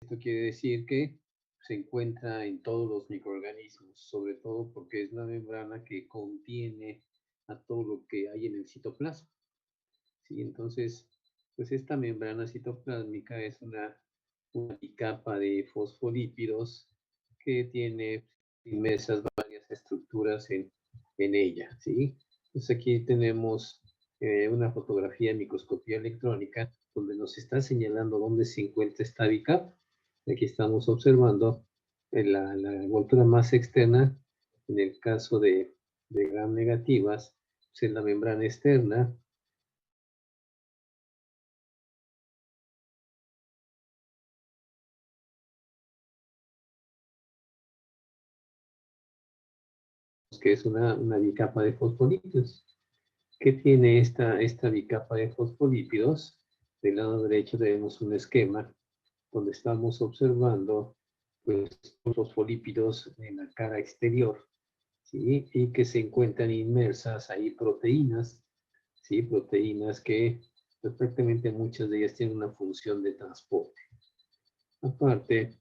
Esto quiere decir que se encuentra en todos los microorganismos, sobre todo porque es una membrana que contiene a todo lo que hay en el citoplasma. ¿Sí? Entonces, pues esta membrana citoplásmica es una bicapa de fosfolípidos que tiene inmersas varias estructuras en ella. ¿Sí? Entonces aquí tenemos una fotografía de microscopía electrónica donde nos está señalando dónde se encuentra esta bicapa. Aquí estamos observando la envoltura más externa, en el caso de gram negativas, pues es la membrana externa. Que es una bicapa de fosfolípidos. ¿Qué tiene esta bicapa de fosfolípidos? Del lado derecho tenemos un esquema donde estamos observando pues, los fosfolípidos en la cara exterior, ¿sí? Y que se encuentran inmersas ahí proteínas, ¿sí? Proteínas que perfectamente muchas de ellas tienen una función de transporte. Aparte,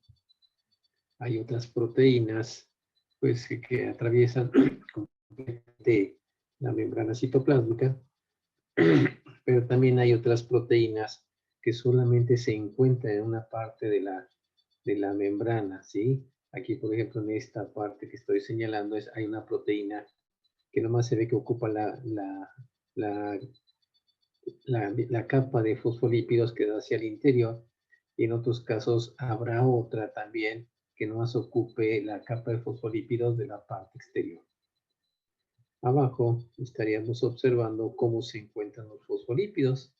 hay otras proteínas pues, que atraviesan completamente la membrana citoplásmica, pero también hay otras proteínas que solamente se encuentran en una parte de la membrana, ¿sí? Aquí, por ejemplo, en esta parte que estoy señalando, hay una proteína que nomás se ve que ocupa la, la capa de fosfolípidos que da hacia el interior, y en otros casos habrá otra también que nomás ocupe la capa de fosfolípidos de la parte exterior. Abajo estaríamos observando cómo se encuentran los fosfolípidos.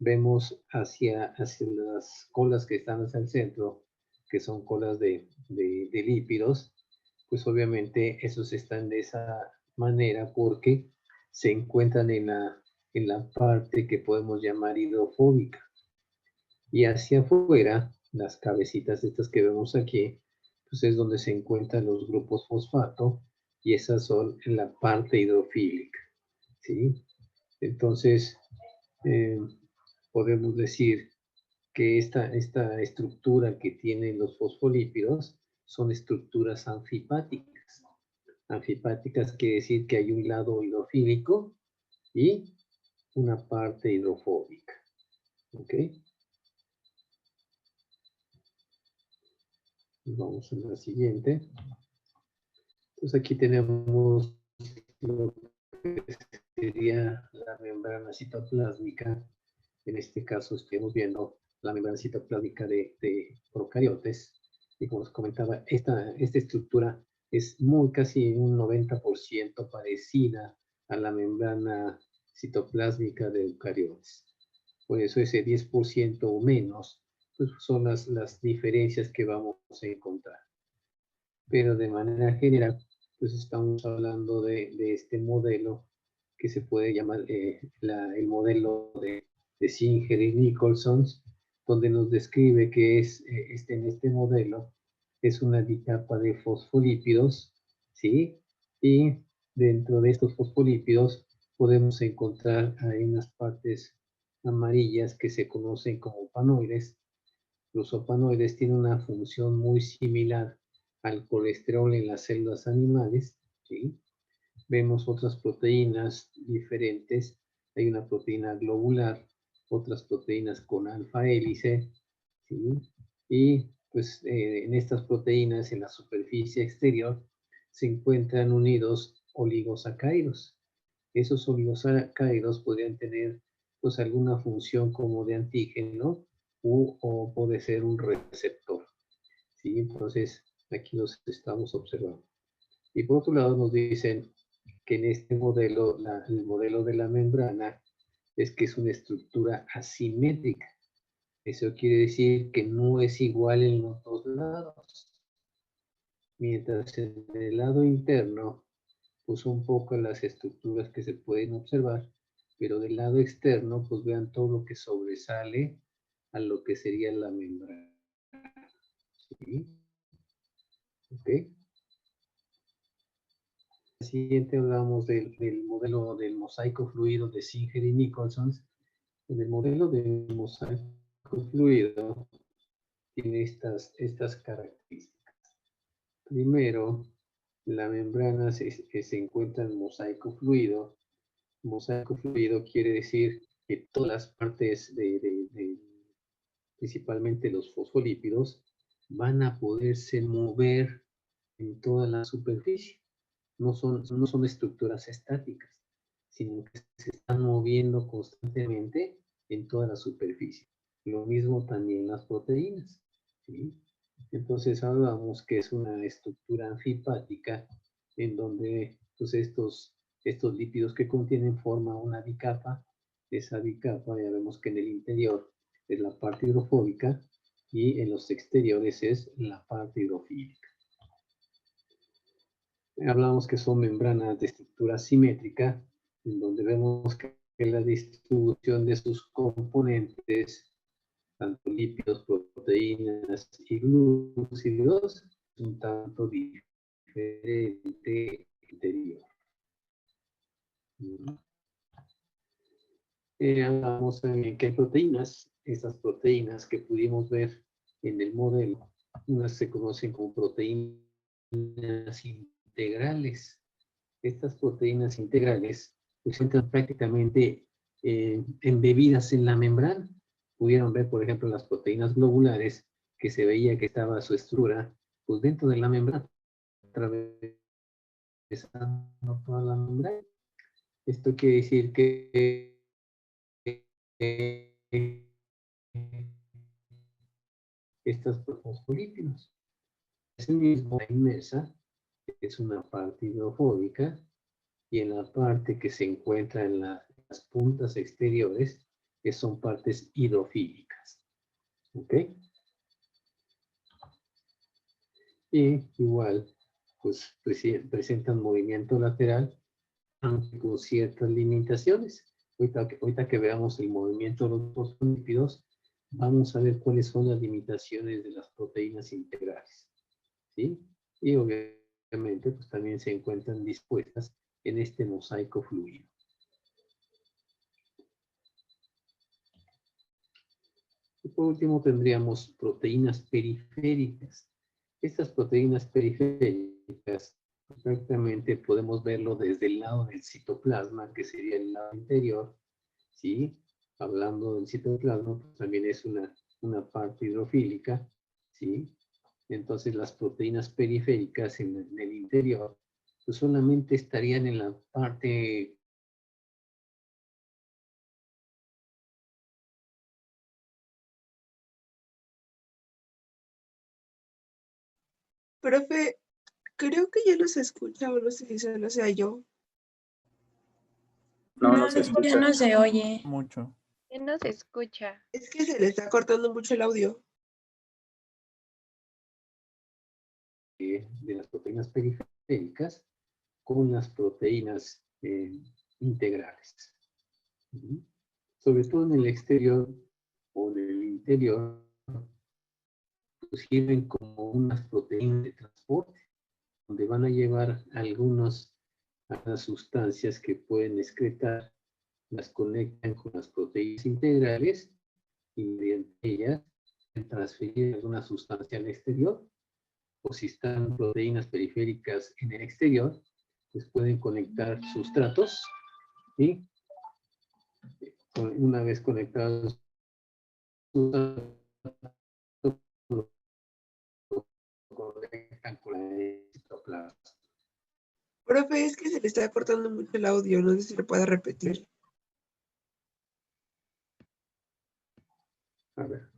Vemos hacia las colas que están hacia el centro, que son colas de lípidos, pues obviamente esos están de esa manera porque se encuentran en la parte que podemos llamar hidrofóbica. Y hacia afuera, las cabecitas estas que vemos aquí, pues es donde se encuentran los grupos fosfato, y esas son en la parte hidrofílica, ¿sí? Entonces, podemos decir que esta estructura que tienen los fosfolípidos son estructuras anfipáticas. Anfipáticas quiere decir que hay un lado hidrofílico y una parte hidrofóbica. ¿Ok? Vamos a la siguiente. Entonces aquí tenemos lo que sería la membrana citoplásmica. En este caso estamos viendo la membrana citoplásmica de procariotes. Y como os comentaba, esta estructura es casi un 90% parecida a la membrana citoplásmica de eucariotes. Por eso ese 10% o menos pues son las diferencias que vamos a encontrar. Pero de manera general, pues estamos hablando de este modelo que se puede llamar el modelo de Singer y Nicholson, donde nos describe que en este modelo es una bicapa de fosfolípidos, ¿sí? Y dentro de estos fosfolípidos podemos encontrar ahí unas partes amarillas que se conocen como opanoides. Los opanoides tienen una función muy similar al colesterol en las células animales, ¿sí? Vemos otras proteínas diferentes. Hay una proteína globular, otras proteínas con alfa hélice, ¿sí? Y pues en estas proteínas, en la superficie exterior, se encuentran unidos oligosacáridos. Esos oligosacáridos podrían tener pues alguna función como de antígeno o puede ser un receptor, ¿sí? Entonces aquí los estamos observando. Y por otro lado nos dicen que en este modelo, el modelo de la membrana, es que es una estructura asimétrica. Eso quiere decir que no es igual en los dos lados. Mientras en el lado interno, pues un poco las estructuras que se pueden observar, pero del lado externo, pues vean todo lo que sobresale a lo que sería la membrana. ¿Sí? ¿Ok? Siguiente hablamos del modelo del mosaico fluido de Singer y Nicholson. En el modelo del mosaico fluido tiene estas características. Primero, la membrana se encuentra en mosaico fluido. Mosaico fluido quiere decir que todas las partes principalmente los fosfolípidos, van a poderse mover en toda la superficie. No son estructuras estáticas, sino que se están moviendo constantemente en toda la superficie. Lo mismo también las proteínas, ¿sí? Entonces hablamos que es una estructura anfipática en donde pues, estos lípidos que contienen forman una bicapa. Esa bicapa ya vemos que en el interior es la parte hidrofóbica y en los exteriores es la parte hidrofílica. Hablamos que son membranas de estructura simétrica, en donde vemos que la distribución de sus componentes, tanto lípidos, proteínas y glúcidos, es un tanto diferente interior. Hablamos también que hay proteínas, estas proteínas que pudimos ver en el modelo, unas se conocen como proteínas integrales. Estas proteínas integrales se encuentran prácticamente embebidas en la membrana. Pudieron ver, por ejemplo, las proteínas globulares, que se veía que estaba su estructura pues, dentro de la membrana, atravesando toda la membrana. Esto quiere decir que estas fosfolípidos. Asimismo, la inmersa es una parte hidrofóbica y en la parte que se encuentra en las puntas exteriores, que son partes hidrofílicas. ¿Ok? Y igual, pues presentan movimiento lateral, aunque con ciertas limitaciones. Ahorita que veamos el movimiento de los fosfolípidos, vamos a ver cuáles son las limitaciones de las proteínas integrales. ¿Sí? Y obviamente, pues también se encuentran dispuestas en este mosaico fluido. Y por último tendríamos proteínas periféricas. Estas proteínas periféricas, prácticamente podemos verlo desde el lado del citoplasma, que sería el lado interior, ¿sí? Hablando del citoplasma, pues también es una parte hidrofílica, ¿sí? Entonces las proteínas periféricas en el interior, pues solamente estarían en la parte... Profe, creo que ya nos escucha, o no sé si solo sea yo. No se escucha. Ya no se oye. Mucho. Ya no se escucha. Es que se le está cortando mucho el audio. de las proteínas periféricas con las proteínas integrales. Sobre todo en el exterior o en el interior, pues sirven como unas proteínas de transporte, donde van a llevar algunas sustancias que pueden excretar, las conectan con las proteínas integrales y mediante ellas transferir alguna sustancia al exterior, o si están proteínas periféricas en el exterior, pues pueden conectar sustratos y una vez conectados conectan con el citoplasma. Profe, es que se le está cortando mucho el audio, no sé si lo puede repetir. A ver,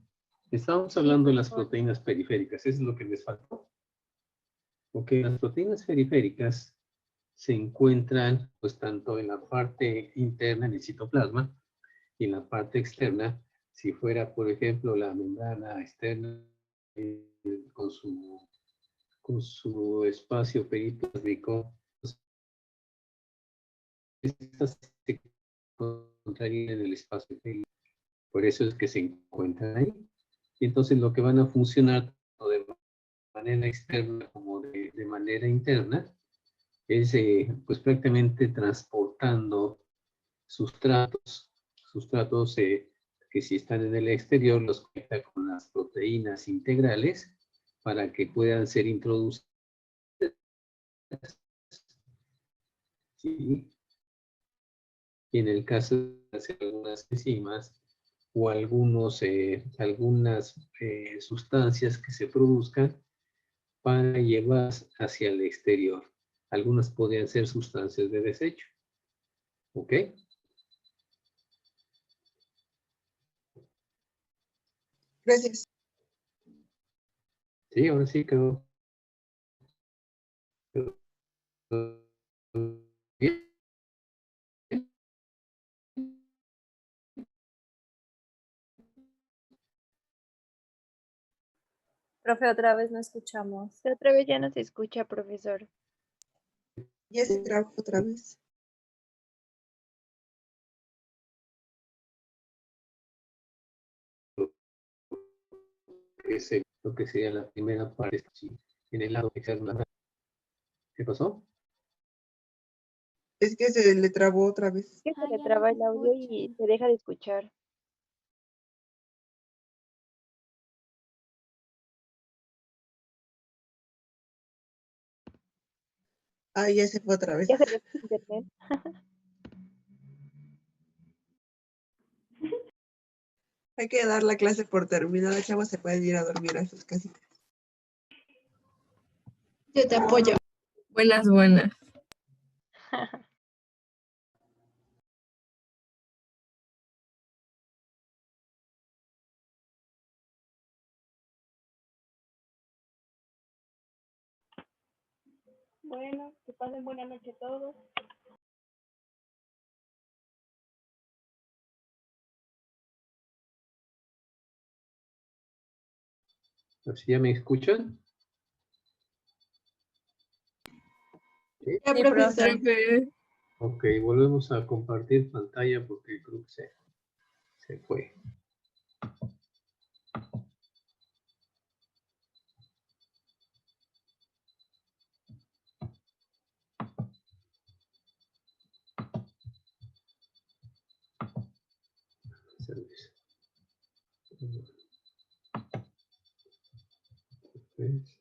estamos hablando de las proteínas periféricas, eso es lo que les faltó. Ok, las proteínas periféricas se encuentran pues tanto en la parte interna del citoplasma y en la parte externa. Si fuera, por ejemplo, la membrana externa con su espacio periplásmico, pues, estas se encontrarían en el espacio periplásmico. Por eso es que se encuentran ahí. Y entonces lo que van a funcionar tanto de manera externa como de manera interna es pues prácticamente transportando sustratos que si están en el exterior los conecta con las proteínas integrales para que puedan ser introducidas. ¿Sí? Y en el caso de hacer algunas enzimas o algunas sustancias que se produzcan para llevar hacia el exterior. Algunas podrían ser sustancias de desecho. ¿Ok? Gracias. Sí, ahora sí quedó bien. Profe, otra vez no escuchamos. Otra vez ya no se escucha, profesor. Ya se trabó otra vez. Lo que sería la primera parte, sí, en el lado externo. ¿Qué pasó? Es que se le trabó otra vez. Que se le ya traba no el se audio escucha. y se deja de escuchar. Ah, ya se fue otra vez. Ya se le fue internet. Hay que dar la clase por terminada, chavos, se pueden ir a dormir a sus casitas. Yo te apoyo. Buenas, buenas. Bueno, que pasen buena noche todos. ¿Así ya me escuchan? ¿Sí? Ya, Sí, profesor. profe. Ok, volvemos a compartir pantalla porque creo que se fue. Cerveza. ¿Ves?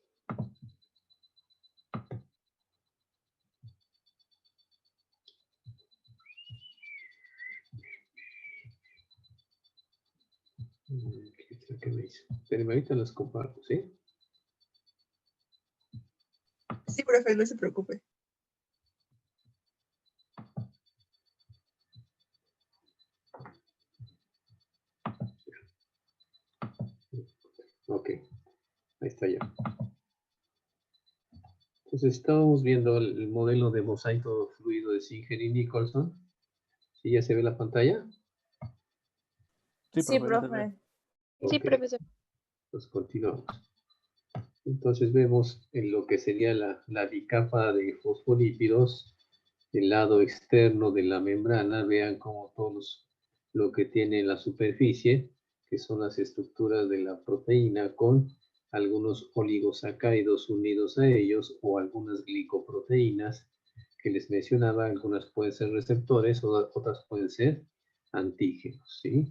¿Qué es lo que me hizo? Pero ahorita las comparto, ¿sí? Sí, profe, no se preocupe. Ok, ahí está ya. Entonces estábamos viendo el modelo de mosaico fluido de Singer y Nicholson. ¿Sí ya se ve la pantalla? Sí, profe. Sí, Ok, profesor. pues continuamos. Entonces vemos en lo que sería la bicapa de fosfolípidos, el lado externo de la membrana. Vean como todos lo que tiene en la superficie, que son las estructuras de la proteína con algunos oligosacáridos unidos a ellos o algunas glicoproteínas que les mencionaba. Algunas pueden ser receptores, otras pueden ser antígenos, ¿sí?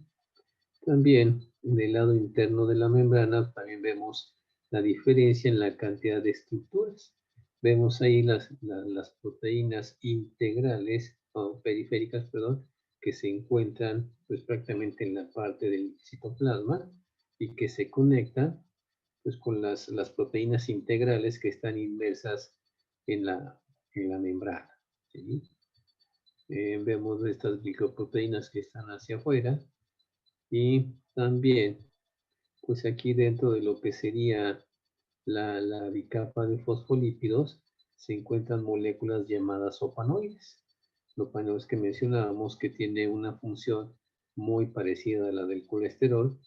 También en el lado interno de la membrana también vemos la diferencia en la cantidad de estructuras. Vemos ahí las proteínas integrales o periféricas, perdón, que se encuentran pues prácticamente en la parte del citoplasma y que se conectan pues con las proteínas integrales que están inmersas en la membrana, ¿sí? Vemos estas glicoproteínas que están hacia afuera y también pues aquí dentro de lo que sería la bicapa de fosfolípidos se encuentran moléculas llamadas opanoides. Opanoides que mencionábamos que tiene una función muy parecida a la del colesterol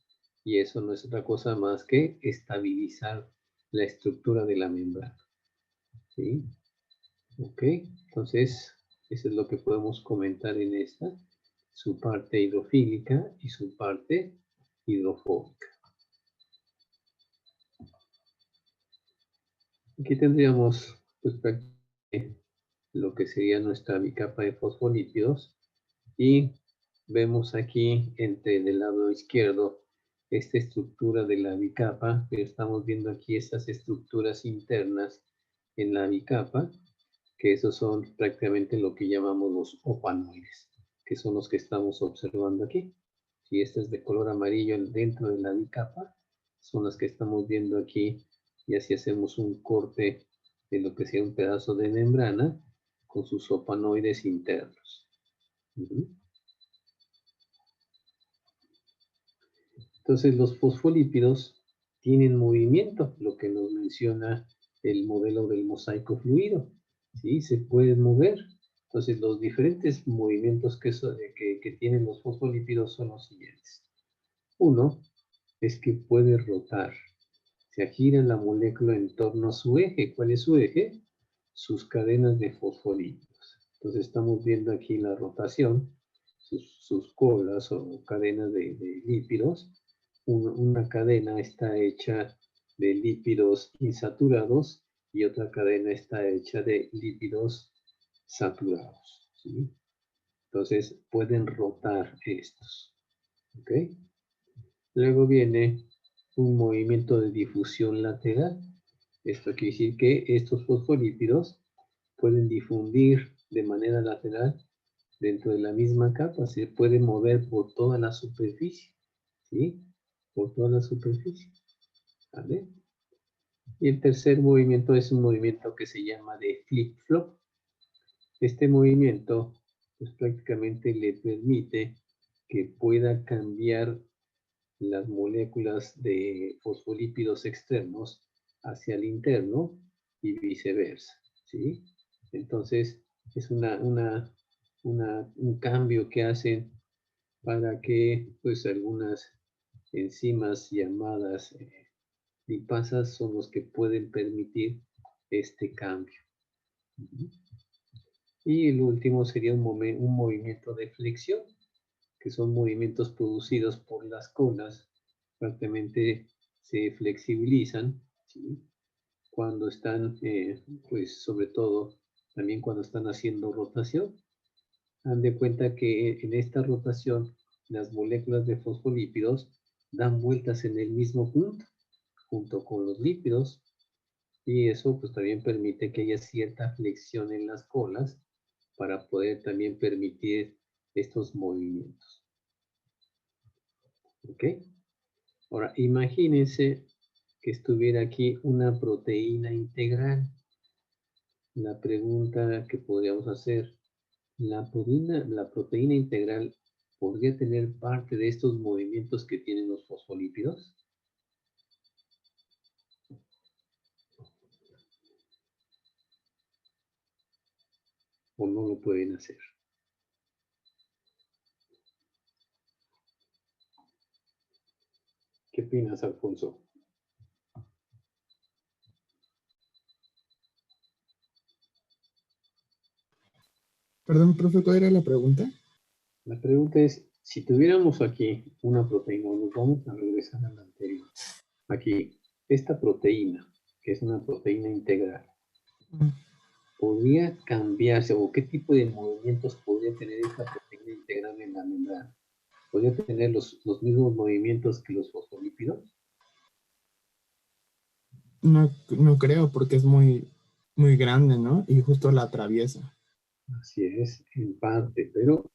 y eso no es otra cosa más que estabilizar la estructura de la membrana. ¿Sí? Ok, entonces eso es lo que podemos comentar en esta, su parte hidrofílica y su parte hidrofóbica. Aquí tendríamos pues, prácticamente lo que sería nuestra bicapa de fosfolípidos y vemos aquí del lado izquierdo esta estructura de la bicapa, pero estamos viendo aquí estas estructuras internas en la bicapa, que esos son prácticamente lo que llamamos los opanoides, que son los que estamos observando aquí. Si este es de color amarillo dentro de la bicapa, son las que estamos viendo aquí, y así hacemos un corte de lo que sea un pedazo de membrana con sus opanoides internos. Entonces los fosfolípidos tienen movimiento, lo que nos menciona el modelo del mosaico fluido, ¿sí? Se pueden mover. Entonces los diferentes movimientos que tienen los fosfolípidos son los siguientes. Uno es que puede rotar. Se gira la molécula en torno a su eje. ¿Cuál es su eje? Sus cadenas de fosfolípidos. Entonces estamos viendo aquí la rotación, sus colas o cadenas de lípidos. Una cadena está hecha de lípidos insaturados y otra cadena está hecha de lípidos saturados, ¿sí? Entonces pueden rotar estos, ¿ok? Luego viene un movimiento de difusión lateral. Esto quiere decir que estos fosfolípidos pueden difundir de manera lateral dentro de la misma capa, se puede mover por toda la superficie, ¿sí? Por toda la superficie, ¿vale? Y el tercer movimiento es un movimiento que se llama de flip-flop. Este movimiento, pues prácticamente le permite que pueda cambiar las moléculas de fosfolípidos externos hacia el interno y viceversa, ¿sí? Entonces, es un cambio que hacen para que, pues, algunas enzimas llamadas lipasas son los que pueden permitir este cambio. Y el último sería un movimiento de flexión, que son movimientos producidos por las colas, prácticamente se flexibilizan, ¿sí? Cuando están, pues sobre todo, también cuando están haciendo rotación. Dan de cuenta que en esta rotación las moléculas de fosfolípidos dan vueltas en el mismo punto, junto con los lípidos, y eso pues también permite que haya cierta flexión en las colas para poder también permitir estos movimientos. ¿Ok? Ahora, imagínense que estuviera aquí una proteína integral. La pregunta que podríamos hacer, ¿la proteína integral podría tener parte de estos movimientos que tienen los fosfolípidos? ¿O no lo pueden hacer? ¿Qué opinas, Alfonso? Perdón, profe, ¿cuál era la pregunta? La pregunta es, si tuviéramos aquí una proteína, nos vamos a regresar a la anterior. Aquí, esta proteína, que es una proteína integral, ¿podría cambiarse o qué tipo de movimientos podría tener esta proteína integral en la membrana? ¿Podría tener los mismos movimientos que los fosfolípidos? No creo, porque es muy grande, ¿no? Y justo la atraviesa. Así es, en parte, pero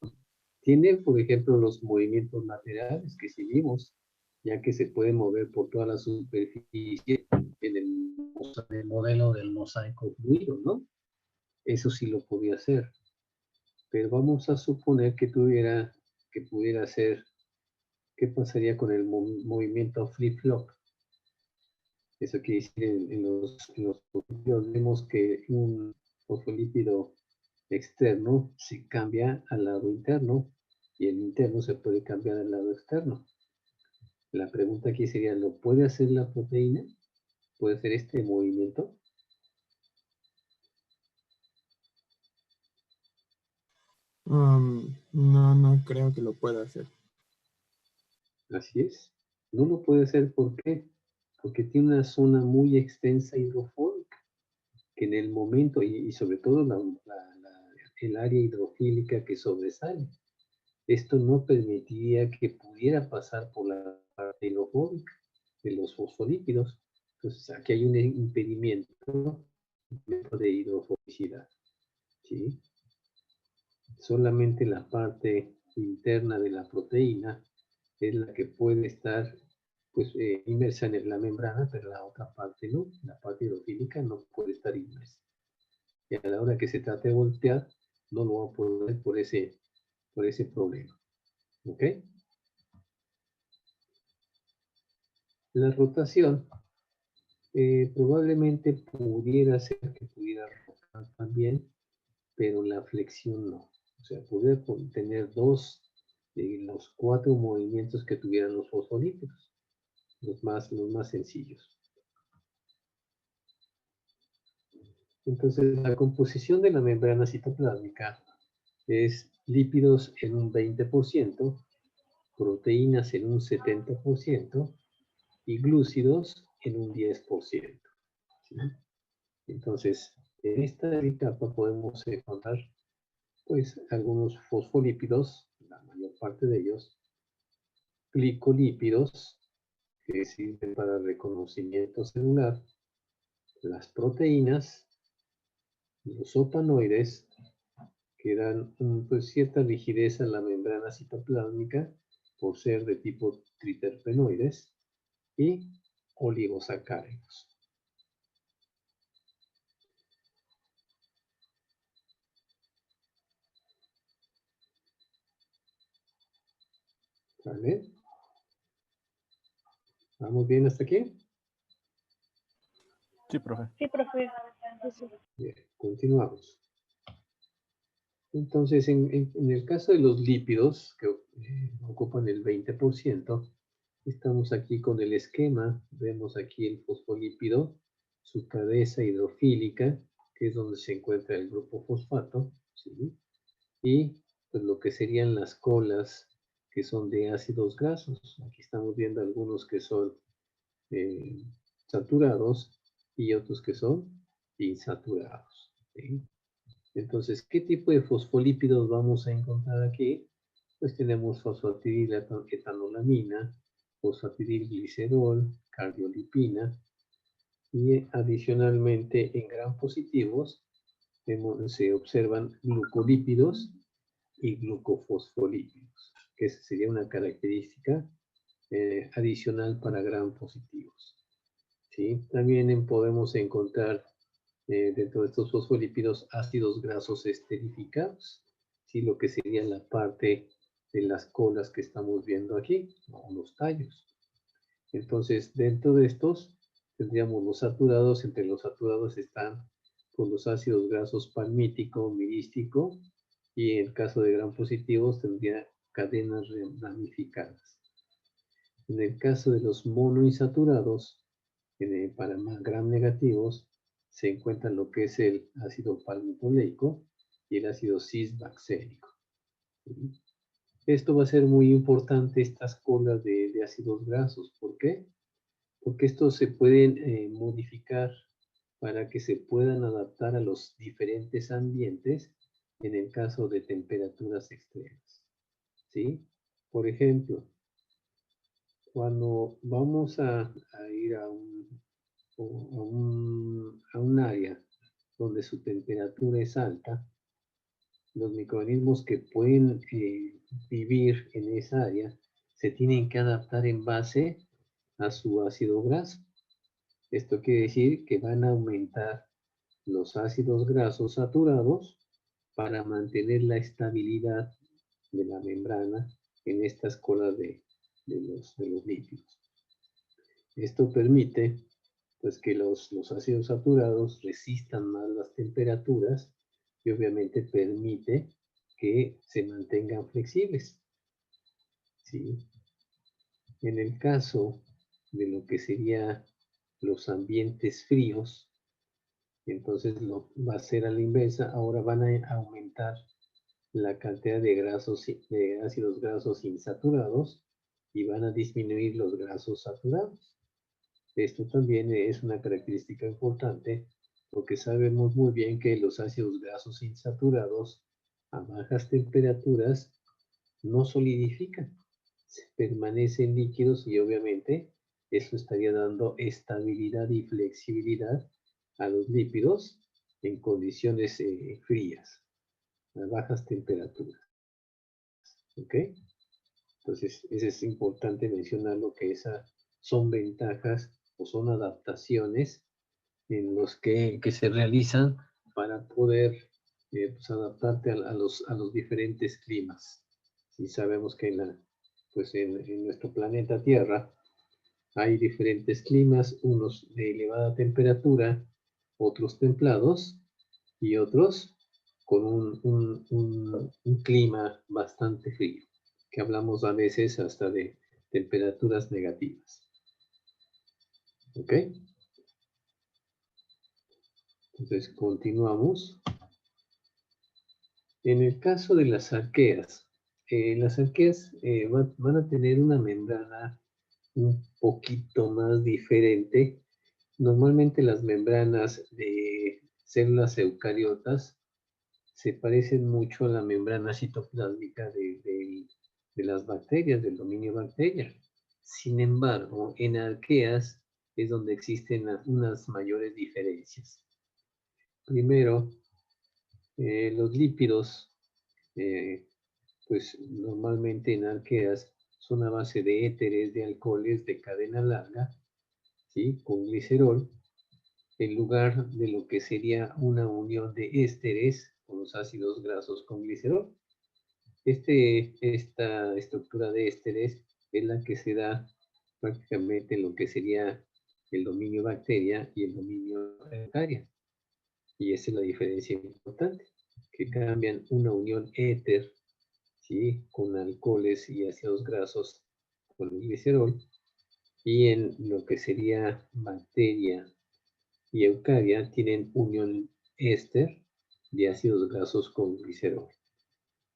tiene, por ejemplo, los movimientos laterales que sí vimos, ya que se puede mover por toda la superficie en el modelo del mosaico fluido, ¿no? Eso sí lo podía hacer. Pero vamos a suponer que pudiera hacer, ¿qué pasaría con el movimiento flip-flop? Eso quiere decir, en los fosfolípidos vemos que un fosfolípido externo se cambia al lado interno y el interno se puede cambiar al lado externo. La pregunta aquí sería, ¿lo puede hacer la proteína? ¿Puede hacer este movimiento? No creo que lo pueda hacer. Así es. No lo puede hacer, ¿por qué? Porque tiene una zona muy extensa hidrofóbica, que en el momento, y sobre todo el área hidrofílica que sobresale, esto no permitiría que pudiera pasar por la parte hidrofóbica de los fosfolípidos. Entonces, aquí hay un impedimento de hidrofobicidad, ¿sí? Solamente la parte interna de la proteína es la que puede estar pues, inmersa en la membrana, pero la otra parte no, la parte hidrofílica no puede estar inmersa. Y a la hora que se trate de voltear, no lo va a poder por ese problema. ¿Ok? La rotación probablemente pudiera ser que pudiera rotar también, pero la flexión no. O sea, poder tener dos de los 4 movimientos que tuvieran los fosfolípidos, los más sencillos. Entonces, la composición de la membrana citoplásmica es lípidos en un 20%, proteínas en un 70% y glúcidos en un 10%. ¿Sí? Entonces, en esta etapa podemos encontrar pues algunos fosfolípidos, la mayor parte de ellos, glicolípidos, que sirven para el reconocimiento celular, las proteínas, los opanoides, que dan pues, cierta rigidez a la membrana citoplásmica por ser de tipo triterpenoides, y oligosacáridos. ¿Vale? ¿Vamos bien hasta aquí? Sí, profe. Sí, profe. Bien, continuamos. Entonces, en el caso de los lípidos, que ocupan el 20%, estamos aquí con el esquema. Vemos aquí el fosfolípido, su cabeza hidrofílica, que es donde se encuentra el grupo fosfato, ¿sí? Y pues, lo que serían las colas, que son de ácidos grasos. Aquí estamos viendo algunos que son saturados y otros que son insaturados, ¿sí? Entonces, ¿qué tipo de fosfolípidos vamos a encontrar aquí? Pues tenemos fosfatidiletoanolamina, fosfatidilglicerol, cardiolipina, y adicionalmente en gram positivos se observan glucolípidos y glucofosfolípidos, que esa sería una característica adicional para gram positivos. ¿Sí? También podemos encontrar dentro de estos fosfolípidos ácidos grasos esterificados, ¿sí? Lo que sería la parte de las colas que estamos viendo aquí, o los tallos. Entonces, dentro de estos tendríamos los saturados. Entre los saturados están pues, los ácidos grasos palmítico, mirístico, y en el caso de gram positivos tendría cadenas ramificadas. En el caso de los monoinsaturados, para gram negativos, se encuentra lo que es el ácido palmitoleico y el ácido cisbacérico. Esto va a ser muy importante, estas colas de ácidos grasos. ¿Por qué? Porque estos se pueden modificar para que se puedan adaptar a los diferentes ambientes en el caso de temperaturas extremas. ¿Sí? Por ejemplo, cuando vamos a ir a un área donde su temperatura es alta, los microorganismos que pueden vivir en esa área se tienen que adaptar en base a su ácido graso. Esto quiere decir que van a aumentar los ácidos grasos saturados para mantener la estabilidad de la membrana en estas colas de los lípidos. Esto permite pues, que los ácidos saturados resistan más las temperaturas y obviamente permite que se mantengan flexibles. ¿Sí? En el caso de lo que serían los ambientes fríos, entonces va a ser a la inversa. Ahora van a aumentar la cantidad de ácidos grasos insaturados y van a disminuir los grasos saturados. Esto también es una característica importante porque sabemos muy bien que los ácidos grasos insaturados a bajas temperaturas no solidifican, permanecen líquidos y obviamente eso estaría dando estabilidad y flexibilidad a los lípidos en condiciones frías, a bajas temperaturas. ¿Ok? Entonces, es importante mencionar lo que son ventajas o son adaptaciones en los que se realizan para poder pues adaptarte a los diferentes climas. Y sabemos que en nuestro planeta Tierra hay diferentes climas, unos de elevada temperatura, otros templados y otros con un clima bastante frío, que hablamos a veces hasta de temperaturas negativas. ¿Ok? Entonces continuamos. En el caso de las arqueas van a tener una membrana un poquito más diferente. Normalmente las membranas de células eucariotas se parecen mucho a la membrana citoplásmica de las bacterias, del dominio bacterial. Sin embargo, en arqueas es donde existen unas mayores diferencias. Primero, los lípidos, pues normalmente en arqueas son a base de éteres, de alcoholes de cadena larga, ¿sí? Con glicerol, en lugar de lo que sería una unión de ésteres con los ácidos grasos con glicerol. Esta estructura de ésteres es la que se da prácticamente en lo que sería el dominio bacteria y el dominio eucaria. Y esa es la diferencia importante, que cambian una unión éter, ¿sí? Con alcoholes y ácidos grasos con el glicerol, y en lo que sería bacteria y eucaria tienen unión éster de ácidos grasos con glicerol.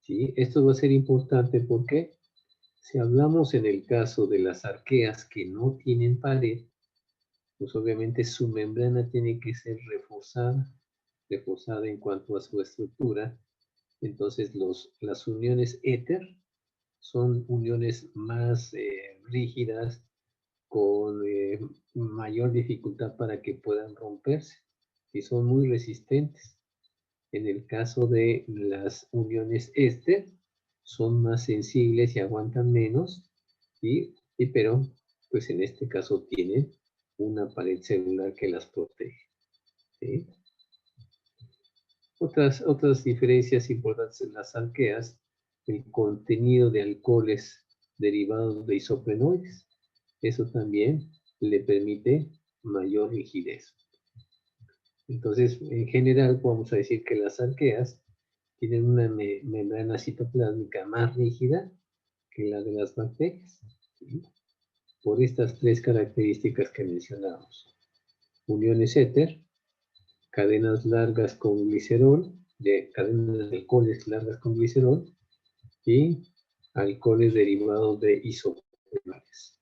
¿Sí? Esto va a ser importante porque si hablamos en el caso de las arqueas que no tienen pared, pues obviamente su membrana tiene que ser reforzada en cuanto a su estructura. Entonces las uniones éter son uniones más rígidas, con mayor dificultad para que puedan romperse y son muy resistentes. En el caso de las uniones éster, son más sensibles y aguantan menos, pero pues en este caso tienen una pared celular que las protege. ¿Sí? Otras diferencias importantes en las arqueas, el contenido de alcoholes derivados de isoprenoides. Eso también le permite mayor rigidez. Entonces, en general, vamos a decir que las arqueas tienen una membrana citoplásmica más rígida que la de las bacterias, ¿sí? Por estas tres características que mencionamos. Uniones éter, cadenas largas con glicerol, cadenas de alcoholes largas con glicerol, y alcoholes derivados de isoprenoides.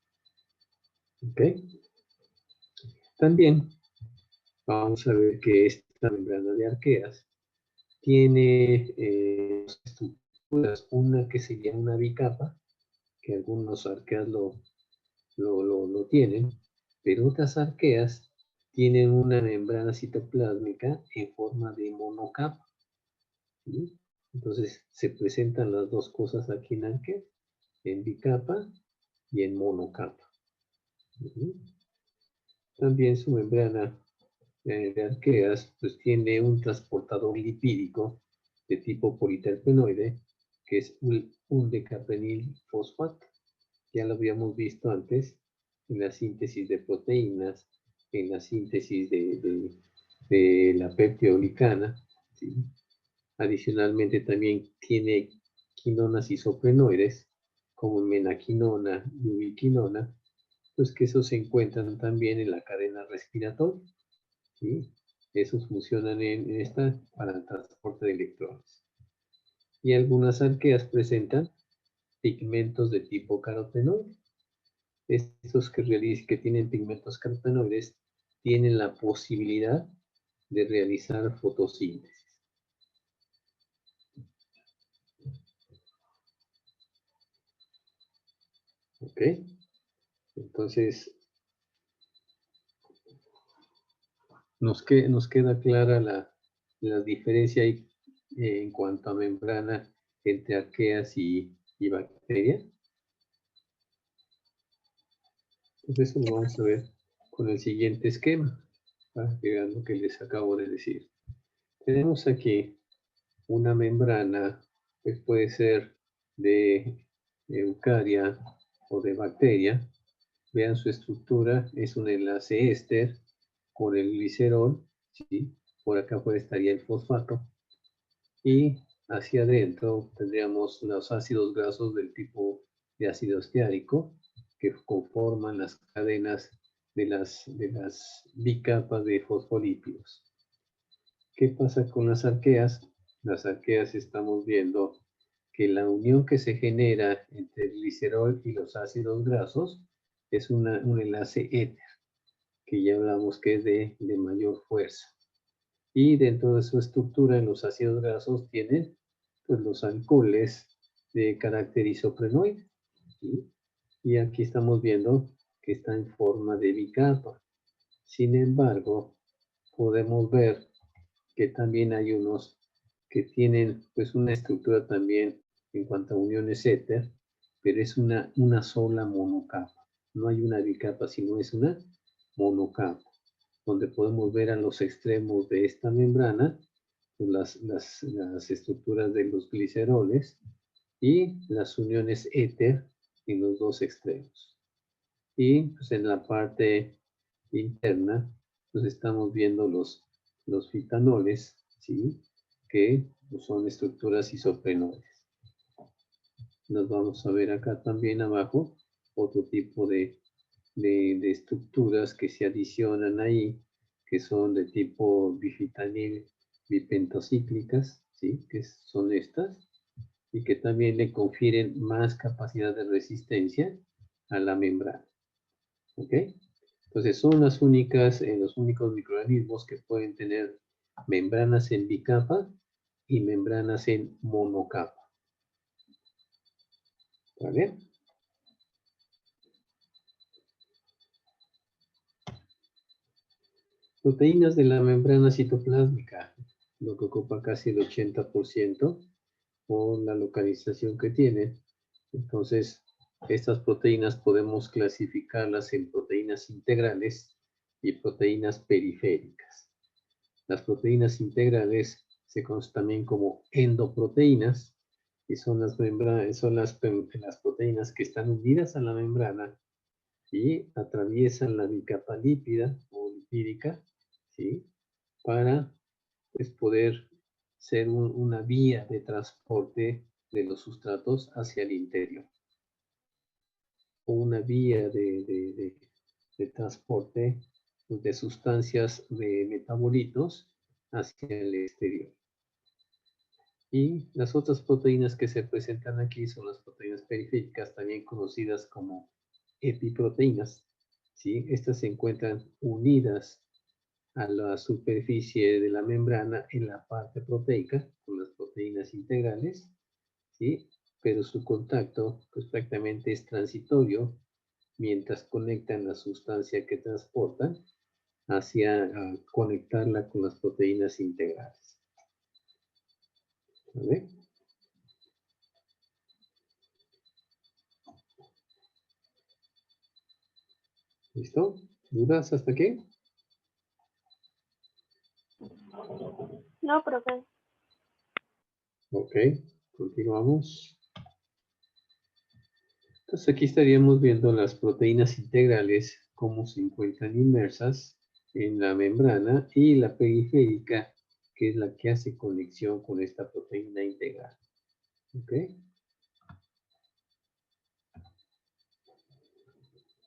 ¿Ok? También vamos a ver que esta membrana de arqueas tiene estructuras, una que sería una bicapa, que algunos arqueas lo tienen, pero otras arqueas tienen una membrana citoplásmica en forma de monocapa. ¿Sí? Entonces se presentan las dos cosas aquí en arquea, en bicapa y en monocapa. ¿Sí? También su membrana de arqueas pues tiene un transportador lipídico de tipo politerpenoide, que es un decapenil fosfato. Ya lo habíamos visto antes en la síntesis de proteínas, en la síntesis de la peptidoglicana, ¿sí? Adicionalmente también tiene quinonas isoprenoides, como menaquinona y ubiquinona, pues que esos se encuentran también en la cadena respiratoria, ¿sí? Esos funcionan en esta para el transporte de electrones. Y algunas arqueas presentan pigmentos de tipo carotenoide. Estos que tienen pigmentos carotenoides tienen la posibilidad de realizar fotosíntesis. ¿Ok? Entonces, nos queda clara la diferencia ahí, en cuanto a membrana entre arqueas y bacterias. Entonces, eso lo vamos a ver con el siguiente esquema, para que vean lo que les acabo de decir. Tenemos aquí una membrana, que puede ser de eucaria o de bacteria. Vean su estructura, es un enlace éster con el glicerol, ¿sí? Por acá afuera estaría el fosfato. Y hacia adentro tendríamos los ácidos grasos del tipo de ácido esteárico, que conforman las cadenas de las bicapas de fosfolípidos. ¿Qué pasa con las arqueas? Las arqueas estamos viendo que la unión que se genera entre el glicerol y los ácidos grasos es un enlace éter, que ya hablamos que es de mayor fuerza. Y dentro de su estructura, los ácidos grasos tienen pues, los alcoholes de carácter isoprenoide. ¿Sí? Y aquí estamos viendo que está en forma de bicapa. Sin embargo, podemos ver que también hay unos que tienen pues una estructura también en cuanto a uniones éter, pero es una sola monocapa. No hay una bicapa, sino es una monocapa, donde podemos ver a los extremos de esta membrana pues, las estructuras de los gliceroles y las uniones éter en los dos extremos. Y pues, en la parte interna, pues estamos viendo los fitanoles, ¿sí? Que pues, son estructuras isoprenoides. Nos vamos a ver acá también abajo otro tipo de estructuras que se adicionan ahí, que son de tipo bifitanil bipentocíclicas, ¿sí? Que son estas, y que también le confieren más capacidad de resistencia a la membrana. ¿Ok? Entonces son los únicos microorganismos que pueden tener membranas en bicapa y membranas en monocapa. ¿Vale? Proteínas de la membrana citoplásmica, lo que ocupa casi el 80% por la localización que tienen. Entonces, estas proteínas podemos clasificarlas en proteínas integrales y proteínas periféricas. Las proteínas integrales se conocen también como endoproteínas y son las proteínas que están unidas a la membrana y atraviesan la bicapa lípida o lipídica, ¿sí? Para pues, poder ser una vía de transporte de los sustratos hacia el interior. O una vía de transporte pues, de sustancias de metabolitos hacia el exterior. Y las otras proteínas que se presentan aquí son las proteínas periféricas, también conocidas como epiproteínas. ¿Sí? Estas se encuentran unidas a la superficie de la membrana en la parte proteica, con las proteínas integrales, ¿sí? Pero su contacto pues, prácticamente es transitorio mientras conectan la sustancia que transportan hacia conectarla con las proteínas integrales. ¿Vale? ¿Listo? ¿Dudas hasta aquí? No, profe. Ok, continuamos. Entonces aquí estaríamos viendo las proteínas integrales, cómo se encuentran inmersas en la membrana y la periférica, que es la que hace conexión con esta proteína integral. ¿Ok?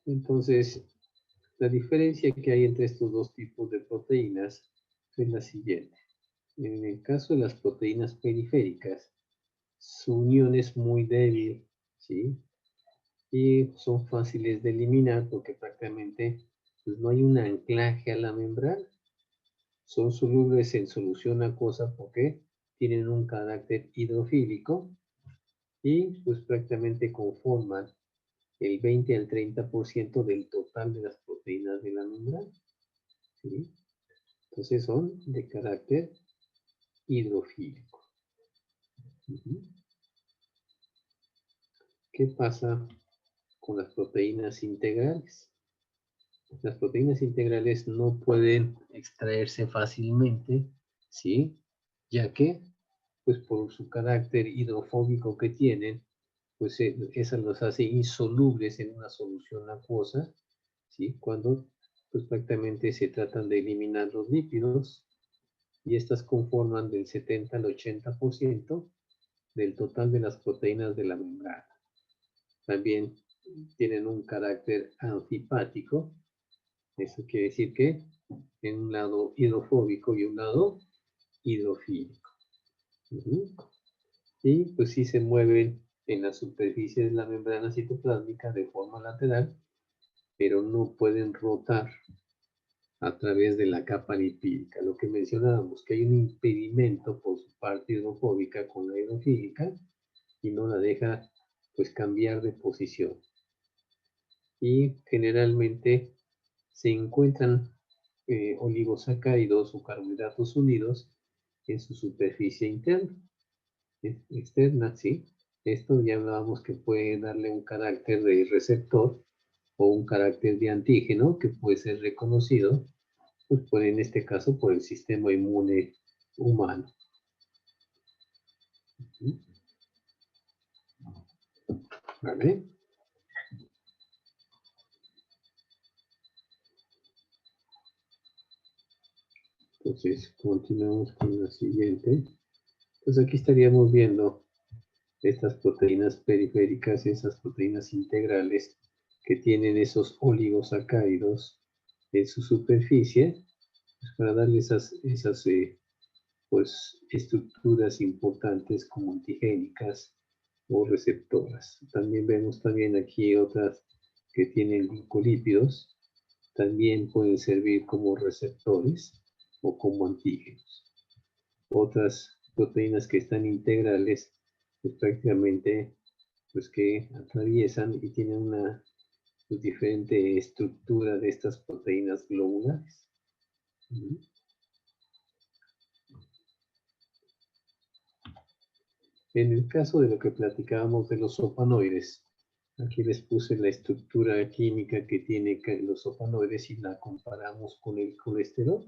Entonces, la diferencia que hay entre estos dos tipos de proteínas es la siguiente. En el caso de las proteínas periféricas, su unión es muy débil, ¿sí? Y son fáciles de eliminar porque prácticamente pues, no hay un anclaje a la membrana. Son solubles en solución acuosa porque tienen un carácter hidrofílico y pues prácticamente conforman el 20 al 30% del total de las proteínas de la membrana. ¿Sí? Entonces son de carácter hidrofílico. ¿Qué pasa con las proteínas integrales? Las proteínas integrales no pueden extraerse fácilmente, ¿sí? Ya que, pues por su carácter hidrofóbico que tienen, pues eso los hace insolubles en una solución acuosa, ¿sí? Cuando, pues prácticamente se tratan de eliminar los lípidos, y estas conforman del 70 al 80% del total de las proteínas de la membrana. También tienen un carácter anfipático. Eso quiere decir que en un lado hidrofóbico y un lado hidrofílico. Y pues sí se mueven en la superficie de la membrana citoplásmica de forma lateral, pero no pueden rotar a través de la capa lipídica. Lo que mencionábamos, que hay un impedimento por su parte hidrofóbica con la hidrofílica y no la deja pues cambiar de posición. Y generalmente se encuentran oligosacáridos o carbohidratos unidos en su superficie interna, externa, ¿sí? Esto ya hablábamos que puede darle un carácter de receptor o un carácter de antígeno que puede ser reconocido, pues en este caso por el sistema inmune humano. ¿Vale? Entonces, continuamos con la siguiente. Entonces, aquí estaríamos viendo estas proteínas periféricas, esas proteínas integrales que tienen esos oligosacáridos en su superficie, pues para darle esas pues, estructuras importantes como antigénicas o receptoras. También vemos también aquí otras que tienen glucolípidos, también pueden servir como receptores o como antígenos. Otras proteínas que están integrales, pues prácticamente pues que atraviesan y tienen una pues, diferente estructura de estas proteínas globulares. En el caso de lo que platicábamos de los opanoides, aquí les puse la estructura química que tiene los opanoides y la comparamos con el colesterol.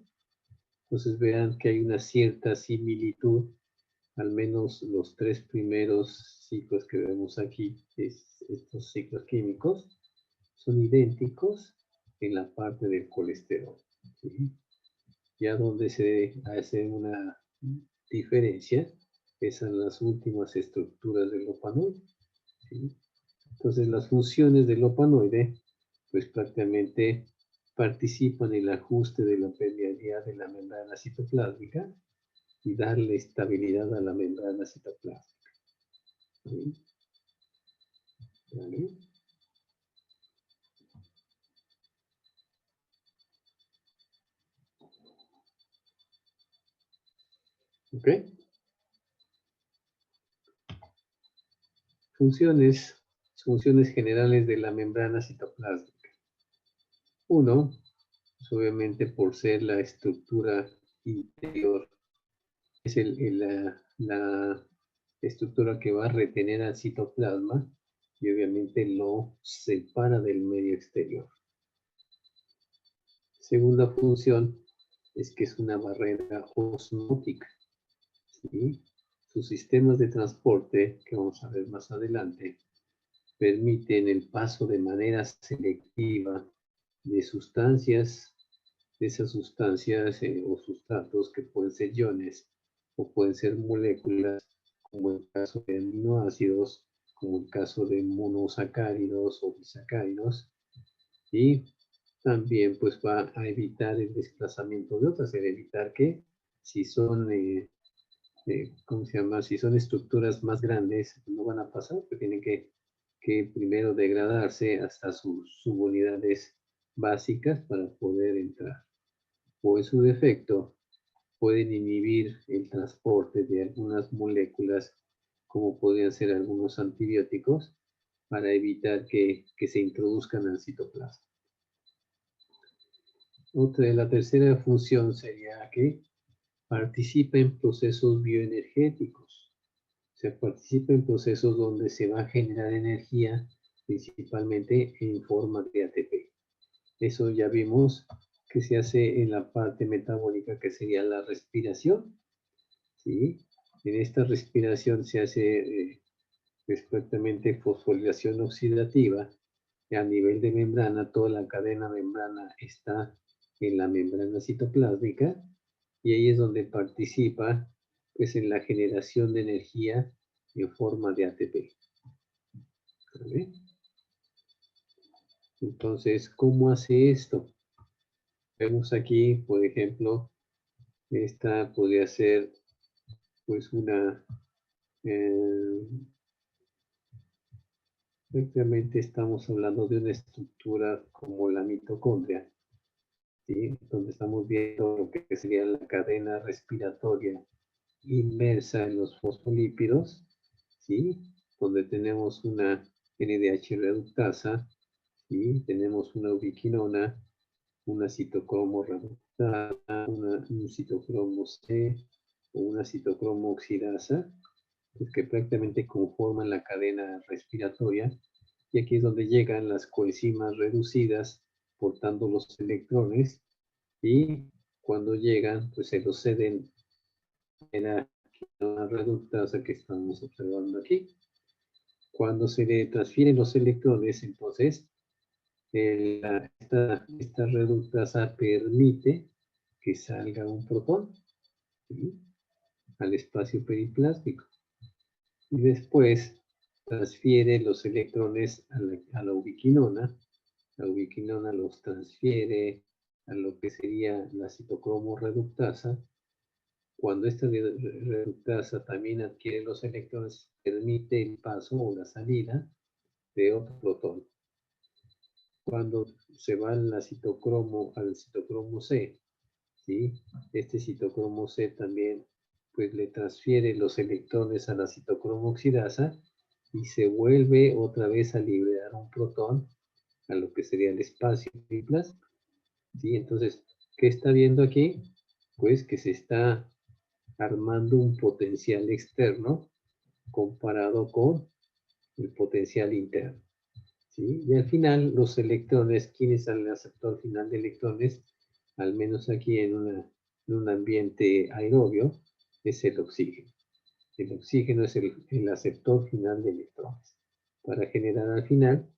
Entonces vean que hay una cierta similitud, al menos los 3 primeros ciclos que vemos aquí, estos ciclos químicos, son idénticos en la parte del colesterol. ¿Sí? Ya donde se hace una diferencia es en las últimas estructuras del opanoide. ¿Sí? Entonces las funciones del opanoide pues prácticamente participan en el ajuste de la permeabilidad de la membrana citoplásmica y darle estabilidad a la membrana citoplásmica. ¿Sí? ¿Vale? ¿Ok? Funciones generales de la membrana citoplásmica. Uno, pues obviamente por ser la estructura interior, es la estructura que va a retener al citoplasma y obviamente lo separa del medio exterior. Segunda función es que es una barrera osmótica. ¿Sí? Sus sistemas de transporte, que vamos a ver más adelante, permiten el paso de manera selectiva de sustancias, de esas sustancias o sustratos que pueden ser iones o pueden ser moléculas, como el caso de aminoácidos, como el caso de monosacáridos o disacáridos, y también pues va a evitar el desplazamiento de otras, evitar que si son ¿cómo se llama? Si son estructuras más grandes, no van a pasar, porque tienen que primero degradarse hasta sus subunidades básicas para poder entrar. O en su defecto, pueden inhibir el transporte de algunas moléculas, como podrían ser algunos antibióticos, para evitar que se introduzcan al citoplasma. La tercera función sería que participa en procesos bioenergéticos. Se participa en procesos donde se va a generar energía, principalmente en forma de ATP. Eso ya vimos que se hace en la parte metabólica, que sería la respiración. ¿Sí? En esta respiración se hace respectivamente fosforilación oxidativa. A nivel de membrana, toda la cadena membrana está en la membrana citoplásmica y ahí es donde participa pues, en la generación de energía en forma de ATP. ¿Vale? Entonces, ¿cómo hace esto? Vemos aquí, por ejemplo, esta podría ser pues una prácticamente estamos hablando de una estructura como la mitocondria, ¿sí? Donde estamos viendo lo que sería la cadena respiratoria inmersa en los fosfolípidos, ¿sí? Donde tenemos una NADH reductasa, ¿sí? Tenemos una ubiquinona, una citocromo reductasa, un citocromo C o una citocromo oxidasa, pues que prácticamente conforman la cadena respiratoria, y aquí es donde llegan las coenzimas reducidas portando los electrones, y cuando llegan, pues se los ceden en la reductasa que estamos observando aquí. Cuando se le transfieren los electrones, entonces esta reductasa permite que salga un protón, ¿sí? Al espacio periplásmico. Y después transfiere los electrones a la ubiquinona. La ubiquinona los transfiere a lo que sería la citocromo reductasa. Cuando esta reductasa también adquiere los electrones, permite el paso o la salida de otro protón. Cuando se va al citocromo C, ¿sí? Este citocromo C también pues le transfiere los electrones a la citocromo oxidasa y se vuelve otra vez a liberar un protón a lo que sería el espacio periplásmico, ¿sí? Entonces, ¿qué está viendo aquí? Pues que se está armando un potencial externo comparado con el potencial interno, ¿sí? Y al final los electrones, ¿quién es el aceptor final de electrones? Al menos aquí en un ambiente aerobio, es el oxígeno. El oxígeno es el aceptor final de electrones para generar al final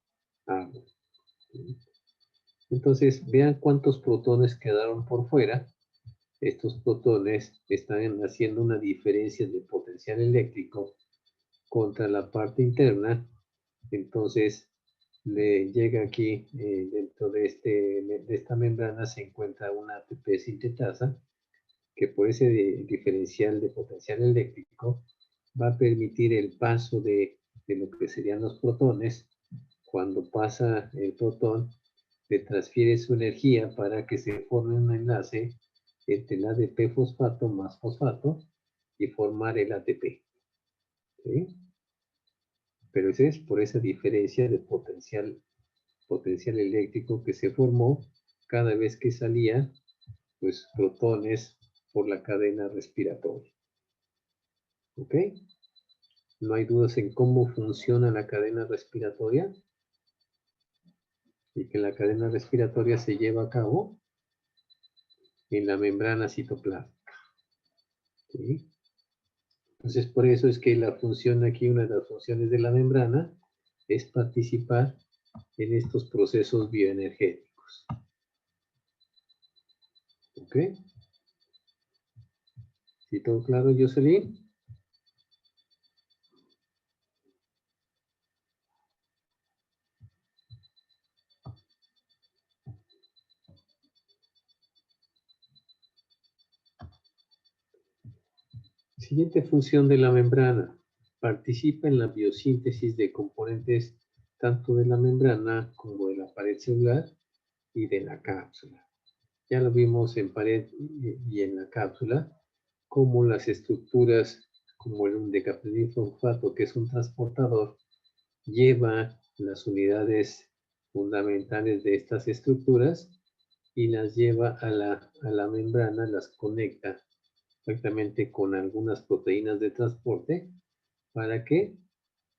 agua. Entonces, vean cuántos protones quedaron por fuera. Estos protones están haciendo una diferencia de potencial eléctrico contra la parte interna. Entonces, le llega aquí, dentro de esta membrana se encuentra una ATP sintetasa, que por ese diferencial de potencial eléctrico va a permitir el paso de lo que serían los protones. Cuando pasa el protón, le transfiere su energía para que se forme un enlace entre el ADP fosfato más fosfato y formar el ATP. ¿Sí? Pero ese es por esa diferencia de potencial eléctrico que se formó cada vez que salía pues protones por la cadena respiratoria. ¿Ok? ¿No hay dudas en cómo funciona la cadena respiratoria? Y que la cadena respiratoria se lleva a cabo en la membrana citoplásmica. ¿Sí? Entonces, por eso es que la función aquí, una de las funciones de la membrana, es participar en estos procesos bioenergéticos. ¿Ok? ¿Sí todo claro, Jocelyn? Siguiente función de la membrana. Participa en la biosíntesis de componentes tanto de la membrana como de la pared celular y de la cápsula. Ya lo vimos en pared y en la cápsula, como las estructuras como el decapril fosfato, que es un transportador, lleva las unidades fundamentales de estas estructuras y las lleva a la membrana, las conecta exactamente con algunas proteínas de transporte. ¿Para qué?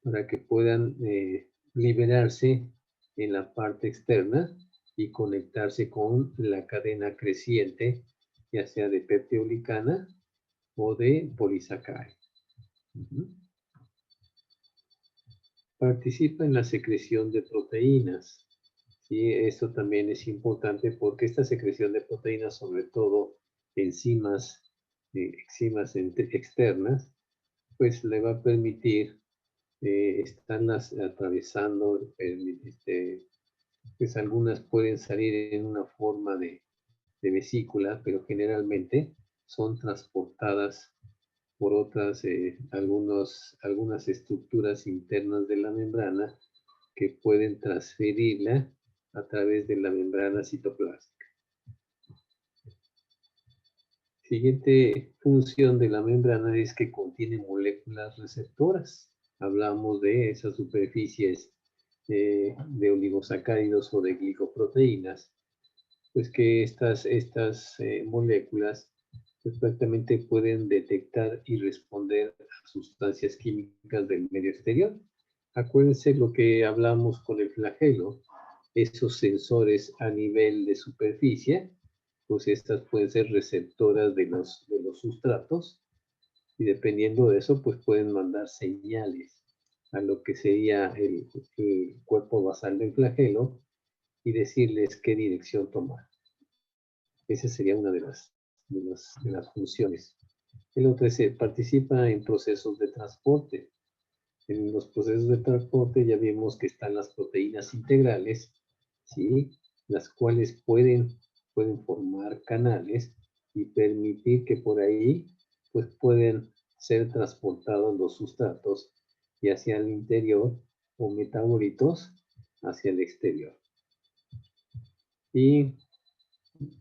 Para que puedan liberarse en la parte externa y conectarse con la cadena creciente, ya sea de peptidoglicana o de polisacárido. Participa en la secreción de proteínas. ¿Sí? Esto también es importante porque esta secreción de proteínas, sobre todo enzimas externas, pues le va a permitir estarlas atravesando, pues algunas pueden salir en una forma de vesícula, pero generalmente son transportadas por otras, algunas estructuras internas de la membrana que pueden transferirla a través de la membrana citoplásmica. Siguiente función de la membrana es que contiene moléculas receptoras. Hablamos de esas superficies de oligosacáridos o de glicoproteínas, pues que estas moléculas pues prácticamente pueden detectar y responder a sustancias químicas del medio exterior. Acuérdense lo que hablamos con el flagelo, esos sensores a nivel de superficie, pues estas pueden ser receptoras de los sustratos y dependiendo de eso, pues pueden mandar señales a lo que sería el cuerpo basal del flagelo y decirles qué dirección tomar. Esa sería una de las funciones. El otro es participa en procesos de transporte. En los procesos de transporte ya vimos que están las proteínas integrales, ¿sí? Las cuales pueden formar canales y permitir que por ahí pues pueden ser transportados los sustratos y hacia el interior o metabolitos hacia el exterior. Y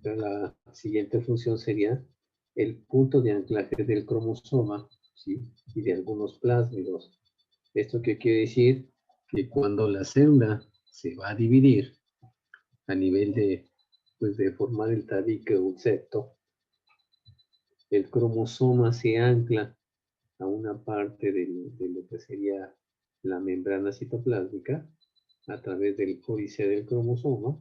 la siguiente función sería el punto de anclaje del cromosoma, ¿sí? Y de algunos plásmidos. ¿Esto qué quiere decir? Que cuando la célula se va a dividir a nivel de, pues de formar el tabique o un septo, el cromosoma se ancla a una parte de lo que sería la membrana citoplásmica a través del códice del cromosoma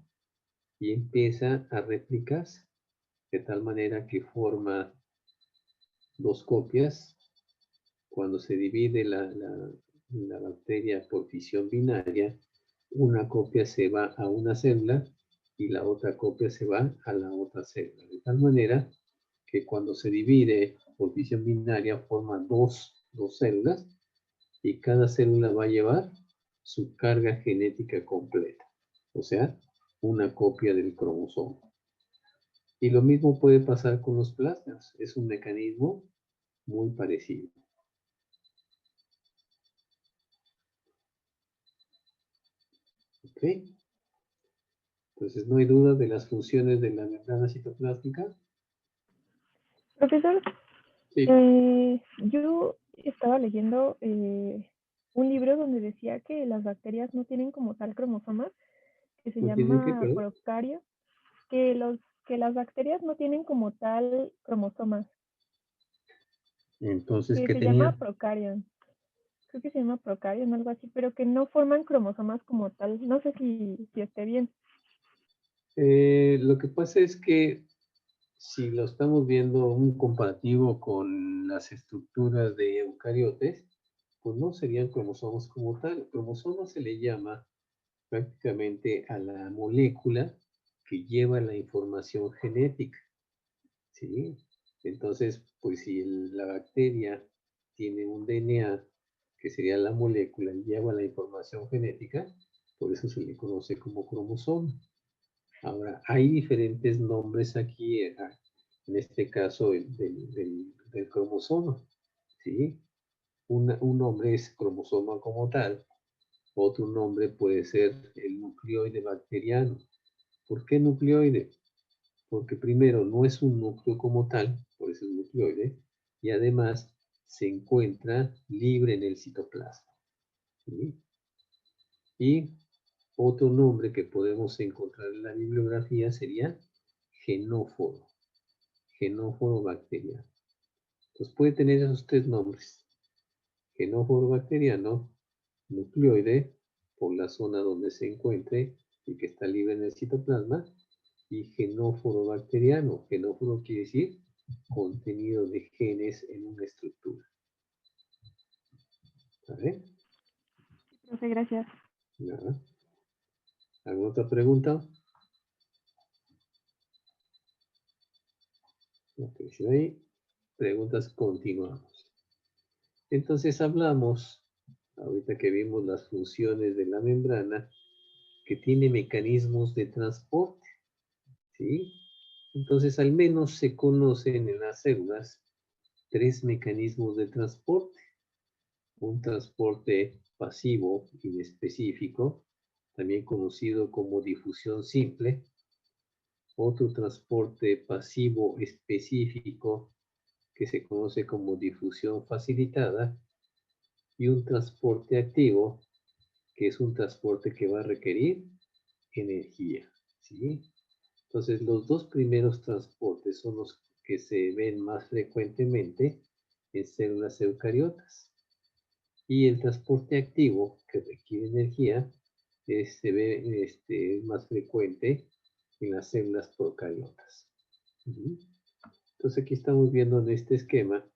y empieza a replicarse de tal manera que forma dos copias. Cuando se divide la bacteria por fisión binaria, una copia se va a una célula y la otra copia se va a la otra célula. De tal manera que cuando se divide por fisión binaria forman dos células y cada célula va a llevar su carga genética completa, o sea, una copia del cromosoma. Y lo mismo puede pasar con los plasmas, es un mecanismo muy parecido. ¿Ok? Entonces, no hay duda de las funciones de la membrana citoplásmica. Profesor, Sí. yo estaba leyendo un libro donde decía que las bacterias no tienen como tal cromosomas, que se ¿No tienen que, llama perdón? procario, que las bacterias no tienen como tal cromosomas, Entonces, que ¿qué se llama tenía? procarion. Creo que se llama procarion, algo así, pero que no forman cromosomas como tal. No sé si esté bien. Lo que pasa es que si lo estamos viendo un comparativo con las estructuras de eucariotes, pues no serían cromosomas como tal. Cromosoma se le llama prácticamente a la molécula que lleva la información genética, ¿sí? Entonces, pues si la bacteria tiene un DNA, que sería la molécula, y lleva la información genética, por eso se le conoce como cromosoma. Ahora, hay diferentes nombres aquí, en este caso del cromosoma, ¿sí? Un nombre es cromosoma como tal, otro nombre puede ser el nucleoide bacteriano. ¿Por qué nucleoide? Porque primero no es un núcleo como tal, por eso es nucleoide, y además se encuentra libre en el citoplasma, ¿sí? Y otro nombre que podemos encontrar en la bibliografía sería genóforo. Genóforo bacteriano. Entonces puede tener esos tres nombres. Genóforo bacteriano, nucleoide, por la zona donde se encuentre y que está libre en el citoplasma, y genóforo bacteriano. Genóforo quiere decir contenido de genes en una estructura. ¿Vale? Profe, gracias. Nada. ¿Alguna otra pregunta? Ok, si no hay preguntas, continuamos. Entonces hablamos, ahorita que vimos las funciones de la membrana, que tiene mecanismos de transporte, ¿sí? Entonces al menos se conocen en las células tres mecanismos de transporte. Un transporte pasivo inespecífico, también conocido como difusión simple. Otro transporte pasivo específico, que se conoce como difusión facilitada. Y un transporte activo, que es un transporte que va a requerir energía, ¿sí? Entonces, los dos primeros transportes son los que se ven más frecuentemente en células eucariotas. Y el transporte activo, que requiere energía, se ve más frecuente en las células procariotas. Entonces, aquí estamos viendo en este esquema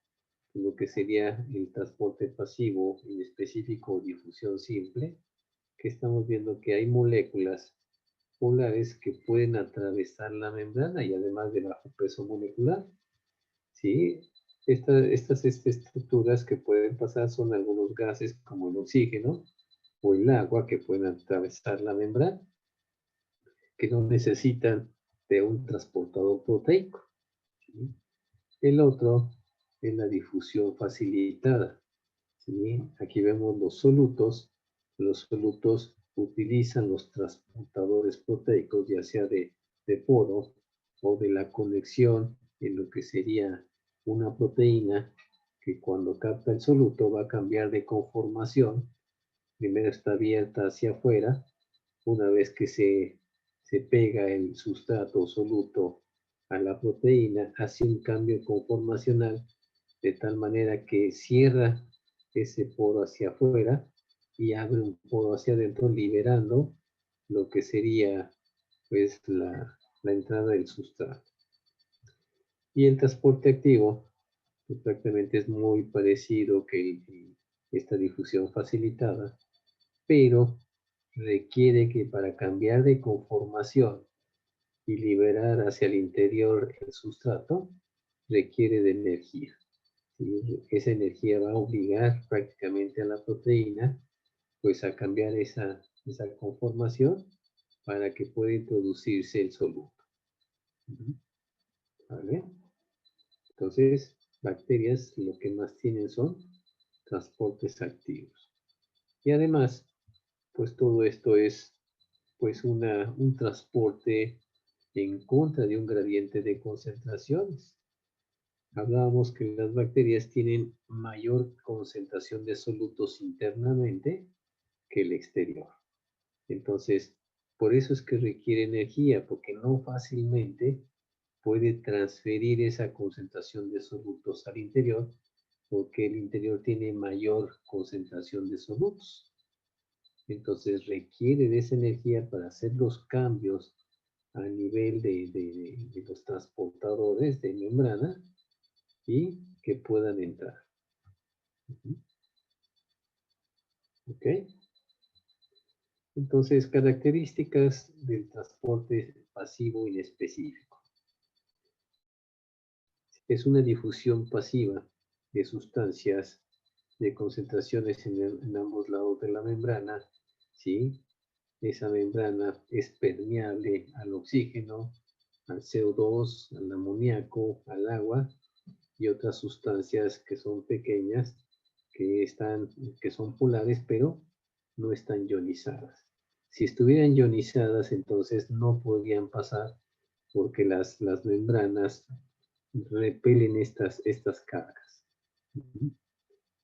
lo que sería el transporte pasivo, en específico difusión simple, que estamos viendo que hay moléculas polares que pueden atravesar la membrana y además de bajo peso molecular. ¿Sí? Estas estructuras que pueden pasar son algunos gases como el oxígeno o el agua que pueden atravesar la membrana, que no necesitan de un transportador proteico. ¿Sí? El otro es la difusión facilitada. ¿Sí? Aquí vemos los solutos. Los solutos utilizan los transportadores proteicos, ya sea de poro o de la conexión en lo que sería una proteína que cuando capta el soluto va a cambiar de conformación. Primero está abierta hacia afuera. Una vez que se pega el sustrato o soluto a la proteína, hace un cambio conformacional de tal manera que cierra ese poro hacia afuera y abre un poro hacia adentro, liberando lo que sería pues la entrada del sustrato. Y el transporte activo pues, prácticamente es muy parecido que esta difusión facilitada, pero requiere que para cambiar de conformación y liberar hacia el interior el sustrato, requiere de energía. ¿Sí? Esa energía va a obligar prácticamente a la proteína pues a cambiar esa conformación para que pueda introducirse el soluto. ¿Vale? Entonces, bacterias lo que más tienen son transportes activos. Y además, pues todo esto es pues un transporte en contra de un gradiente de concentraciones. Hablábamos que las bacterias tienen mayor concentración de solutos internamente que el exterior. Entonces, por eso es que requiere energía, porque no fácilmente puede transferir esa concentración de solutos al interior, porque el interior tiene mayor concentración de solutos. Entonces requiere de esa energía para hacer los cambios a nivel de los transportadores de membrana y que puedan entrar. ¿Ok? Entonces, características del transporte pasivo inespecífico. Es una difusión pasiva de sustancias de concentraciones en ambos lados de la membrana, ¿sí? Esa membrana es permeable al oxígeno, al CO2, al amoníaco, al agua y otras sustancias que son pequeñas, que son polares, pero no están ionizadas. Si estuvieran ionizadas, entonces no podrían pasar porque las membranas repelen estas cargas.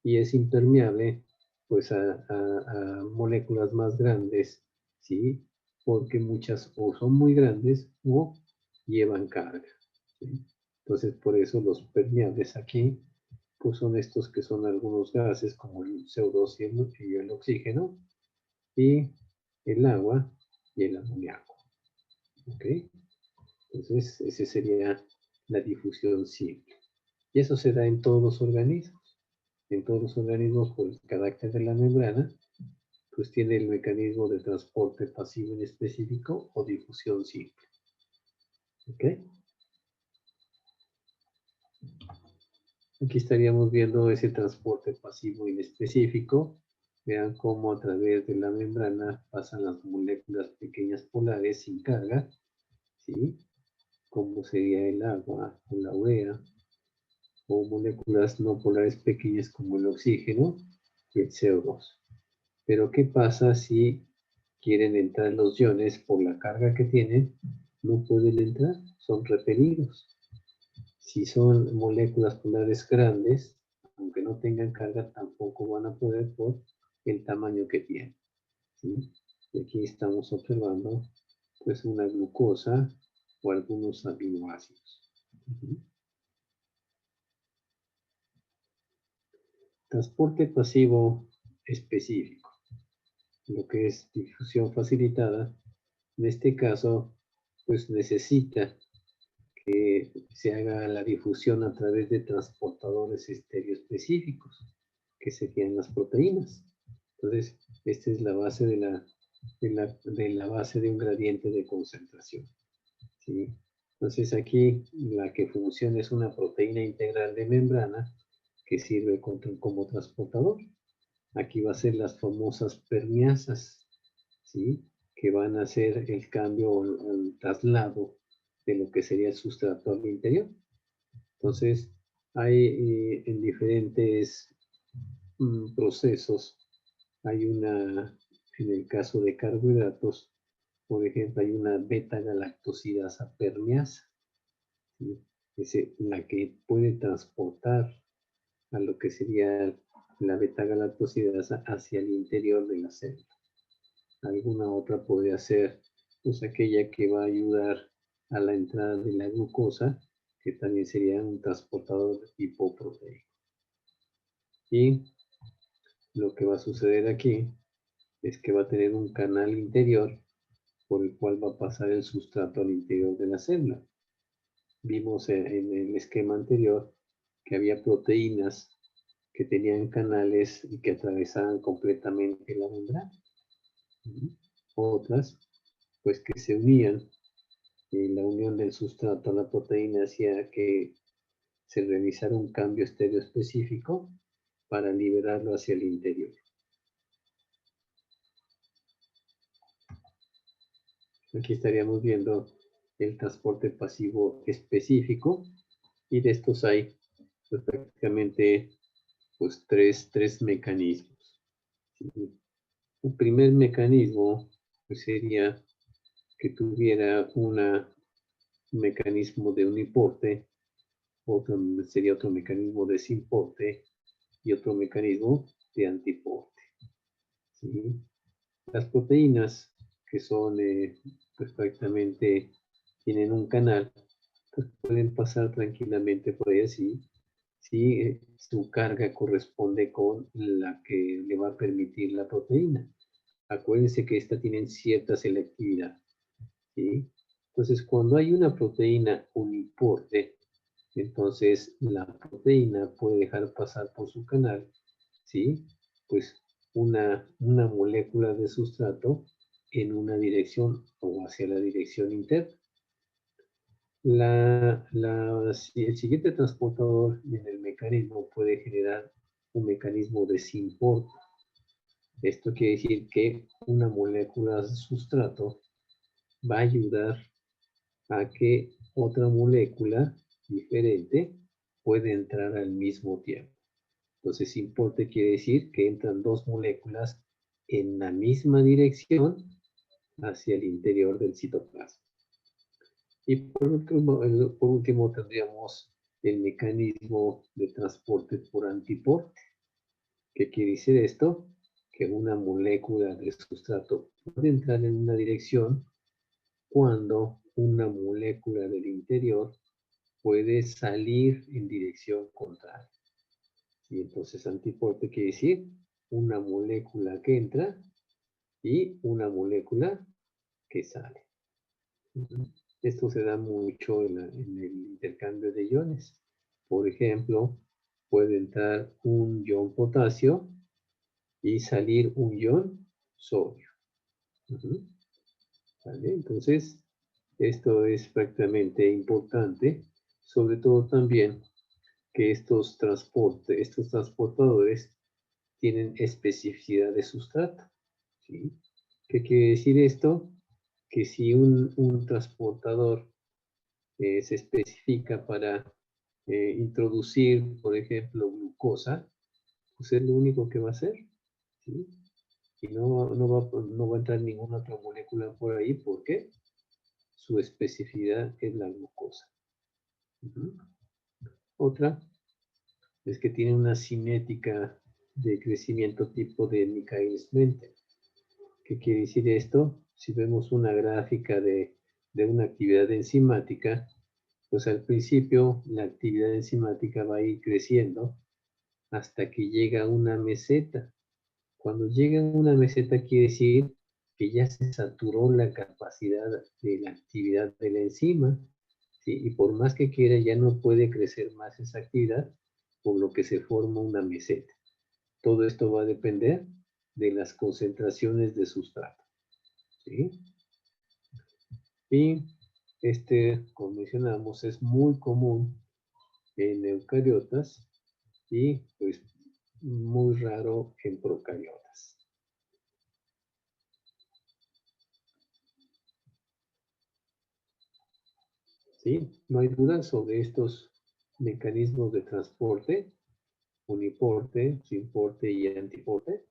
Y es impermeable pues a moléculas más grandes, ¿sí? Porque muchas o son muy grandes o llevan carga, ¿sí? Entonces, por eso los permeables aquí, pues son estos que son algunos gases como el CO2 y el oxígeno, y el agua y el amoníaco, ¿ok? Entonces, esa sería la difusión simple. Y eso se da en todos los organismos. En todos los organismos, por el carácter de la membrana, pues tiene el mecanismo de transporte pasivo inespecífico o difusión simple. ¿Ok? Aquí estaríamos viendo ese transporte pasivo inespecífico. Vean cómo a través de la membrana pasan las moléculas pequeñas polares sin carga, ¿sí? Como sería el agua o la urea, o moléculas no polares pequeñas como el oxígeno y el CO2. Pero ¿qué pasa si quieren entrar los iones por la carga que tienen? No pueden entrar, son repelidos. Si son moléculas polares grandes, aunque no tengan carga, tampoco van a poder por el tamaño que tienen, ¿sí? Y aquí estamos observando pues una glucosa o algunos aminoácidos. Transporte pasivo específico, lo que es difusión facilitada, en este caso, pues necesita que se haga la difusión a través de transportadores estereoespecíficos, que serían las proteínas. Entonces, esta es la base de la base de un gradiente de concentración, ¿sí? Entonces aquí la que funciona es una proteína integral de membrana que sirve como transportador. Aquí va a ser las famosas permeasas, ¿sí? Que van a hacer el cambio o el traslado de lo que sería el sustrato al interior. Entonces, hay en diferentes procesos, hay una, en el caso de carbohidratos, por ejemplo, hay una beta-galactosidasa permeasa, ¿sí? Es la que puede transportar a lo que sería la beta-galactosidasa hacia el interior de la célula. Alguna otra podría ser pues aquella que va a ayudar a la entrada de la glucosa, que también sería un transportador de tipo proteico. Y lo que va a suceder aquí es que va a tener un canal interior por el cual va a pasar el sustrato al interior de la célula. Vimos en el esquema anterior que había proteínas que tenían canales y que atravesaban completamente la membrana. Otras, pues que se unían, y la unión del sustrato a la proteína hacía que se realizara un cambio estereoespecífico para liberarlo hacia el interior. Aquí estaríamos viendo el transporte pasivo específico, y de estos hay pues, prácticamente pues, tres mecanismos. Un primer mecanismo pues, sería que tuviera un mecanismo de uniporte, sería otro mecanismo de simporte y otro mecanismo de antiporte, ¿sí? Las proteínas que son pues prácticamente tienen un canal, pues pueden pasar tranquilamente por ahí así, si su carga corresponde con la que le va a permitir la proteína. Acuérdense que esta tienen cierta selectividad, ¿sí? Entonces, cuando hay una proteína uniporte, entonces la proteína puede dejar pasar por su canal, ¿sí? Pues una molécula de sustrato en una dirección o hacia la dirección interna. El siguiente transportador en el mecanismo puede generar un mecanismo de simporte. Esto quiere decir que una molécula de sustrato va a ayudar a que otra molécula diferente puede entrar al mismo tiempo. Entonces, simporte quiere decir que entran dos moléculas en la misma dirección hacia el interior del citoplasma. Y por último tendríamos el mecanismo de transporte por antiporte. ¿Qué quiere decir esto? que una molécula de sustrato puede entrar en una dirección cuando una molécula del interior puede salir en dirección contraria. Y entonces antiporte quiere decir una molécula que entra y una molécula que sale. Esto se da mucho en el intercambio de iones. Por ejemplo, puede entrar un ion potasio y salir un ion sodio. ¿Vale? Entonces, esto es prácticamente importante, sobre todo también que estos transportadores tienen especificidad de sustrato. ¿Sí? ¿Qué quiere decir esto? Que si un transportador se especifica para introducir, por ejemplo, glucosa, pues es lo único que va a hacer. ¿Sí? Y no va a entrar ninguna otra molécula por ahí. ¿Por qué? Su especificidad es la glucosa. Otra es que tiene una cinética de crecimiento tipo de Michaelis-Menten. ¿Qué quiere decir esto? Si vemos una gráfica de una actividad enzimática, pues al principio la actividad enzimática va a ir creciendo hasta que llega a una meseta. Cuando llega a una meseta quiere decir que ya se saturó la capacidad de la actividad de la enzima, ¿sí? Y por más que quiera ya no puede crecer más esa actividad, por lo que se forma una meseta. Todo esto va a depender de las concentraciones de sustrato. ¿Sí? Y como mencionamos, es muy común en eucariotas y pues muy raro en procariotas. ¿Sí? No hay duda sobre estos mecanismos de transporte, uniporte, sinporte y antiporte.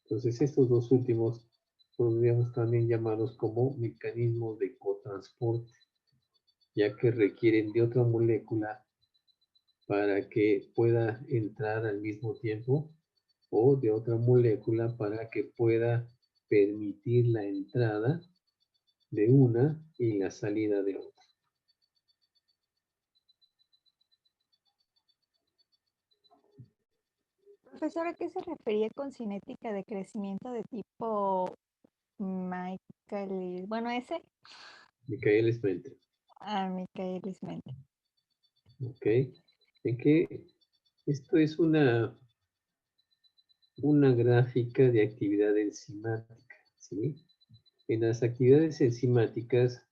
Entonces estos dos últimos podríamos también llamarlos como mecanismos de cotransporte, ya que requieren de otra molécula para que pueda entrar al mismo tiempo o de otra molécula para que pueda permitir la entrada de una y la salida de otra. Profesor, ¿a qué se refería con cinética de crecimiento de tipo Michaelis? Bueno, ese. Michaelis-Menten. Michaelis-Menten. Ok. En que esto es una gráfica de actividad enzimática, ¿sí? En las actividades enzimáticas,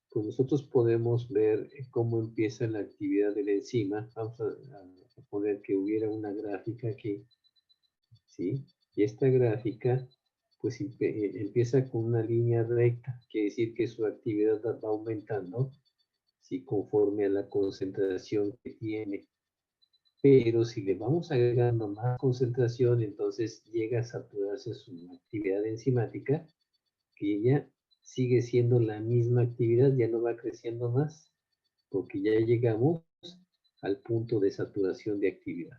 pues nosotros podemos ver cómo empieza la actividad de la enzima. Vamos a poner que hubiera una gráfica aquí, ¿sí? Y esta gráfica, pues empieza con una línea recta, quiere decir que su actividad va aumentando, ¿sí? Conforme a la concentración que tiene. Pero si le vamos agregando más concentración, entonces llega a saturarse su actividad enzimática, que ya sigue siendo la misma actividad, ya no va creciendo más, porque ya llegamos al punto de saturación de actividad.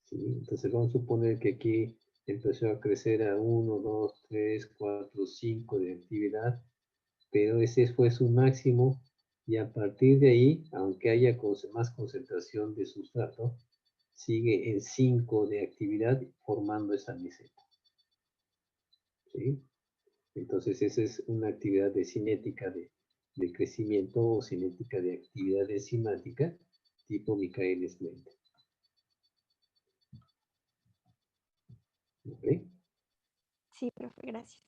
¿Sí? Entonces vamos a suponer que aquí empezó a crecer a 1, 2, 3, 4, 5 de actividad, pero ese fue su máximo, y a partir de ahí, aunque haya más concentración de sustrato, sigue en 5 de actividad formando esa meseta. ¿Sí? Entonces esa es una actividad de cinética de crecimiento o cinética de actividad enzimática tipo Michaelis-Menten. ¿Ok? Sí, profe, gracias.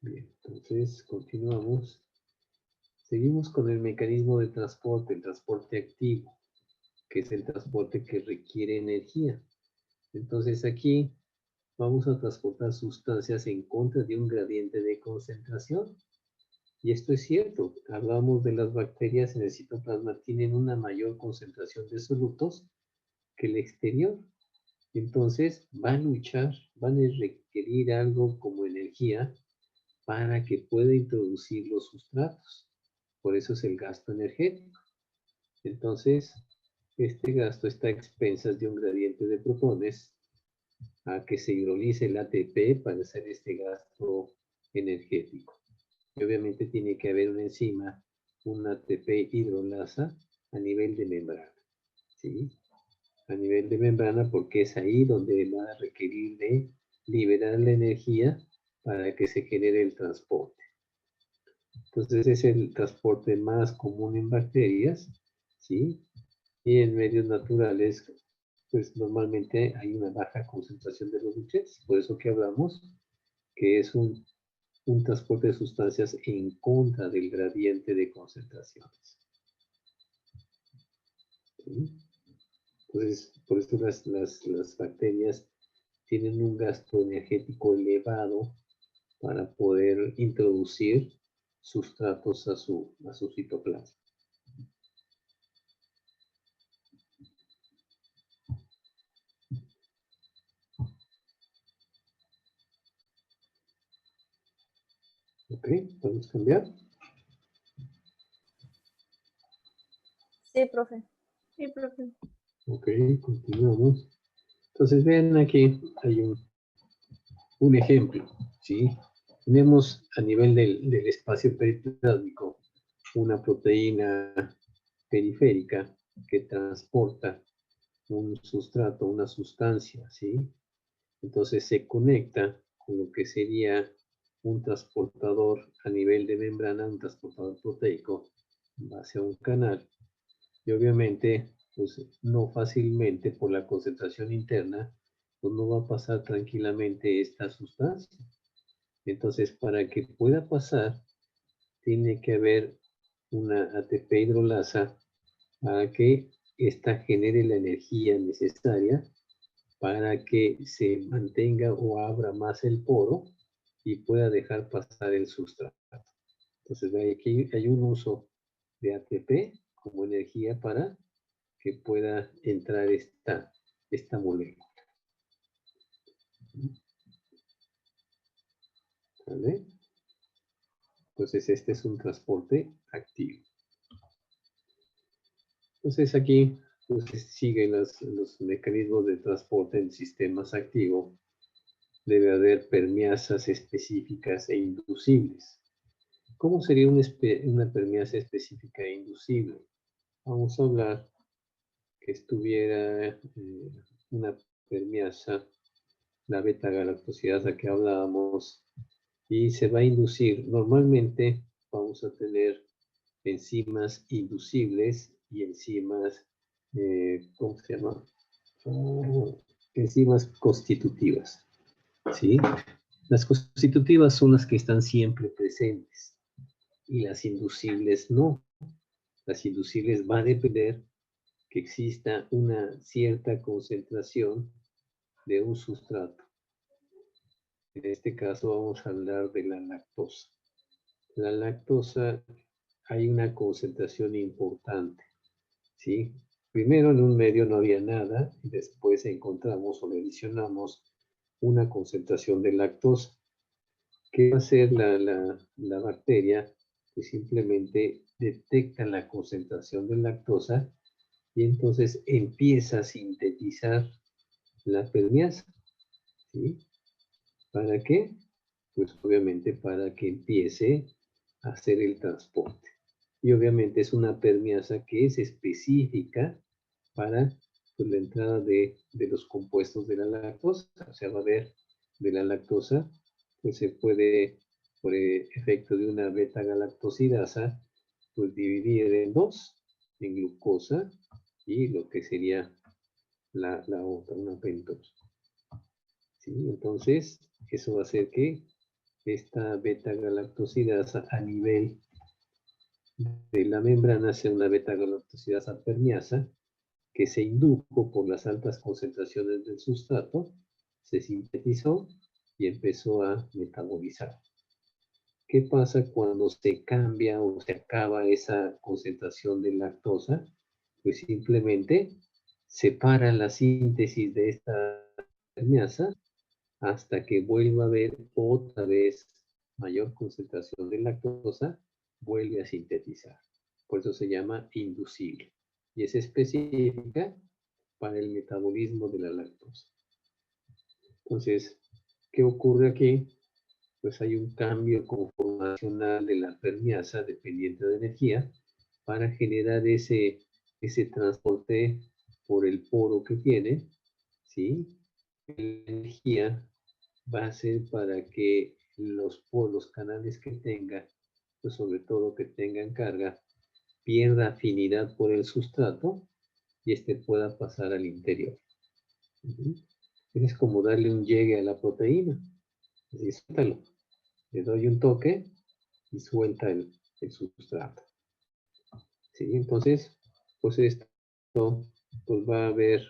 Bien, entonces continuamos. Seguimos con el mecanismo de transporte, el transporte activo, que es el transporte que requiere energía. Entonces aquí vamos a transportar sustancias en contra de un gradiente de concentración. Y esto es cierto. Hablamos de las bacterias en el citoplasma, tienen una mayor concentración de solutos que el exterior. Entonces van a luchar, van a requerir algo como energía para que pueda introducir los sustratos. Por eso es el gasto energético. Entonces, este gasto está a expensas de un gradiente de protones a que se hidrolice el ATP para hacer este gasto energético. Y obviamente tiene que haber una enzima, un ATP hidrolasa a nivel de membrana, ¿sí? A nivel de membrana porque es ahí donde va a requerir de liberar la energía para que se genere el transporte. Entonces es el transporte más común en bacterias, ¿sí? Y en medios naturales, pues normalmente hay una baja concentración de los nutrientes. Por eso que hablamos que es un transporte de sustancias en contra del gradiente de concentraciones. ¿Sí? Entonces, por eso las bacterias tienen un gasto energético elevado para poder introducir sustratos a su citoplasma. Ok, ¿podemos cambiar? Sí, profe. Sí, profe. Ok, continuamos. Entonces, vean aquí, hay un ejemplo, ¿sí? Tenemos a nivel del espacio periplásmico una proteína periférica que transporta un sustrato, una sustancia, ¿sí? Entonces se conecta con lo que sería un transportador a nivel de membrana, un transportador proteico, hacia un canal. Y obviamente, pues no fácilmente por la concentración interna, pues no va a pasar tranquilamente esta sustancia. Entonces, para que pueda pasar, tiene que haber una ATP hidrolasa para que ésta genere la energía necesaria para que se mantenga o abra más el poro y pueda dejar pasar el sustrato. Entonces, aquí hay un uso de ATP como energía para que pueda entrar esta molécula. ¿Vale? Entonces, este es un transporte activo. Entonces, aquí pues, siguen los mecanismos de transporte en sistemas activos. Debe haber permeasas específicas e inducibles. ¿Cómo sería una permeasa específica e inducible? Vamos a hablar que estuviera una permeasa, la beta-galactosidasa que hablábamos, y se va a inducir. Normalmente vamos a tener enzimas inducibles y enzimas, ¿cómo se llama? Enzimas constitutivas, ¿sí? Las constitutivas son las que están siempre presentes y las inducibles no. Las inducibles va a depender que exista una cierta concentración de un sustrato. En este caso vamos a hablar de la lactosa. La lactosa hay una concentración importante, ¿sí? Primero en un medio no había nada y después encontramos o le adicionamos una concentración de lactosa. ¿Qué va a hacer la bacteria? Pues simplemente detecta la concentración de lactosa y entonces empieza a sintetizar la permeasa, ¿sí? ¿Para qué? Pues obviamente para que empiece a hacer el transporte. Y obviamente es una permeasa que es específica para pues, la entrada de los compuestos de la lactosa. O sea, va a haber de la lactosa, pues se puede, por efecto de una beta-galactosidasa, pues dividir en dos, en glucosa y lo que sería la otra, una pentosa. ¿Sí? Entonces, eso va a hacer que esta beta-galactosidasa a nivel de la membrana sea una beta-galactosidasa permeasa que se indujo por las altas concentraciones del sustrato, se sintetizó y empezó a metabolizar. ¿Qué pasa cuando se cambia o se acaba esa concentración de lactosa? Pues simplemente separa la síntesis de esta permeasa hasta que vuelva a haber otra vez mayor concentración de lactosa, vuelve a sintetizar. Por eso se llama inducible. y es específica para el metabolismo de la lactosa. Entonces, ¿qué ocurre aquí? Pues hay un cambio conformacional de la permeasa dependiente de energía para generar ese transporte por el poro que tiene, ¿sí? La energía va a ser para que los canales que tenga, pues sobre todo que tengan carga, pierda afinidad por el sustrato y pueda pasar al interior. Es como darle un llegue a la proteína. Así, suéltalo. Le doy un toque y suelta el sustrato. ¿Sí? Entonces, pues esto, pues va a haber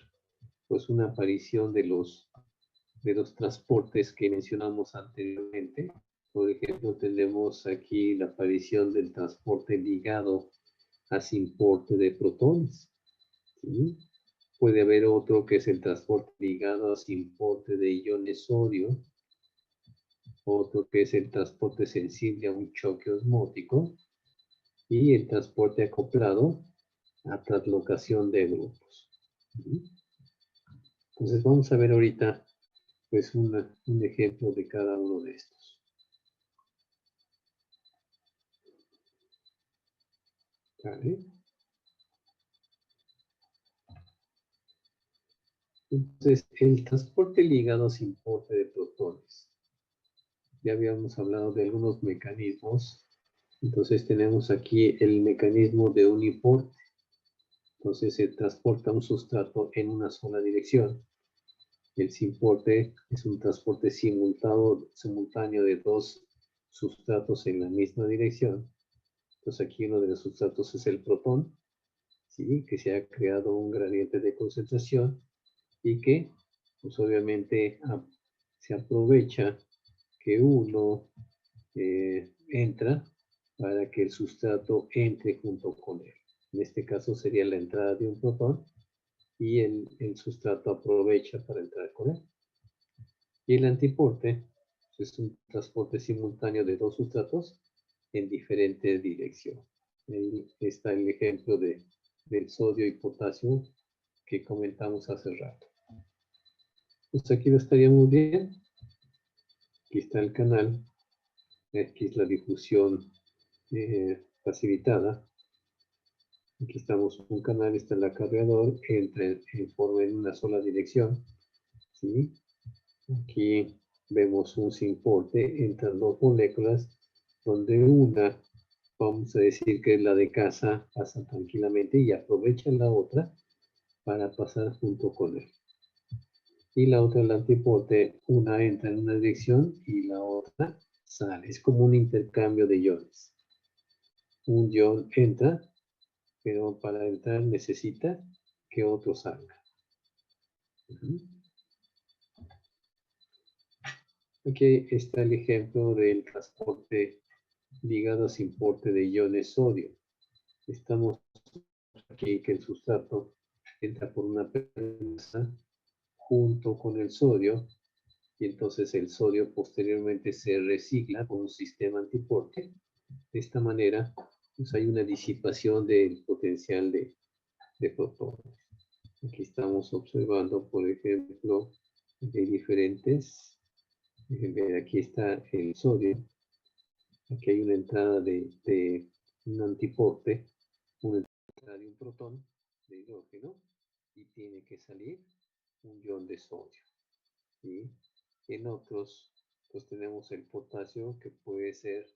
pues una aparición de los transportes que mencionamos anteriormente. Por ejemplo, tenemos aquí la aparición del transporte ligado a transporte de protones. ¿Sí? Puede haber otro que es el transporte ligado a transporte de iones sodio, otro que es el transporte sensible a un choque osmótico y el transporte acoplado a translocación de grupos. Entonces vamos a ver ahorita pues un ejemplo de cada uno de estos. ¿Vale? Entonces, el transporte ligado sin porte de protones. Ya habíamos hablado de algunos mecanismos. Entonces tenemos aquí el mecanismo de uniporte. Entonces se transporta un sustrato en una sola dirección. El sinporte es un transporte simultáneo de dos sustratos en la misma dirección. Entonces aquí uno de los sustratos es el protón, ¿sí? Que se ha creado un gradiente de concentración y que, pues obviamente, se aprovecha que uno entra para que el sustrato entre junto con él. En este caso sería la entrada de un protón y el sustrato aprovecha para entrar con él. Y el antiporte es un transporte simultáneo de dos sustratos en diferente dirección. Ahí está el ejemplo del sodio y potasio que comentamos hace rato. Pues aquí lo estaríamos bien. Aquí está el canal. Aquí es la difusión facilitada. Aquí estamos un canal, está el acarreador, forma en una sola dirección. ¿Sí? Aquí vemos un sinporte entre dos moléculas, donde una, vamos a decir que es la de casa, pasa tranquilamente y aprovecha la otra para pasar junto con él. Y la otra, el antiporte, una entra en una dirección y la otra sale. Es como un intercambio de iones. Un ion entra, pero para entrar necesita que otro salga. Aquí está el ejemplo del transporte ligado a transporte de iones sodio. Estamos aquí que el sustrato entra por una permeasa junto con el sodio y entonces el sodio posteriormente se recicla con un sistema antiporte. De esta manera, pues hay una disipación del potencial de protones. Aquí estamos observando, por ejemplo, que hay diferentes. Aquí está el sodio. Aquí hay una entrada de un antiporte, una entrada de un protón de hidrógeno y tiene que salir un ion de sodio. ¿Sí? En otros, pues tenemos el potasio que puede ser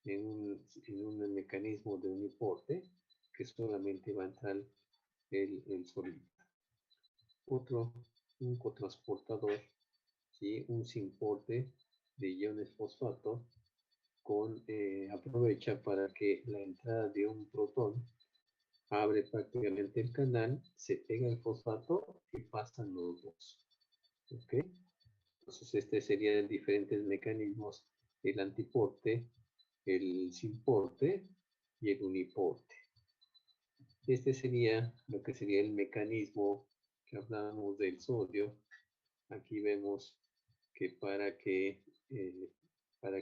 en un mecanismo de uniporte que solamente va a entrar el solito. Otro, un cotransportador, ¿sí? Un sinporte de iones fosfato aprovecha para que la entrada de un protón abre prácticamente el canal, se pega el fosfato y pasan los dos. ¿Ok? Entonces, serían diferentes mecanismos: el antiporte, el sinporte y el uniporte. Este sería lo que sería el mecanismo que hablamos del sodio. Aquí vemos que para que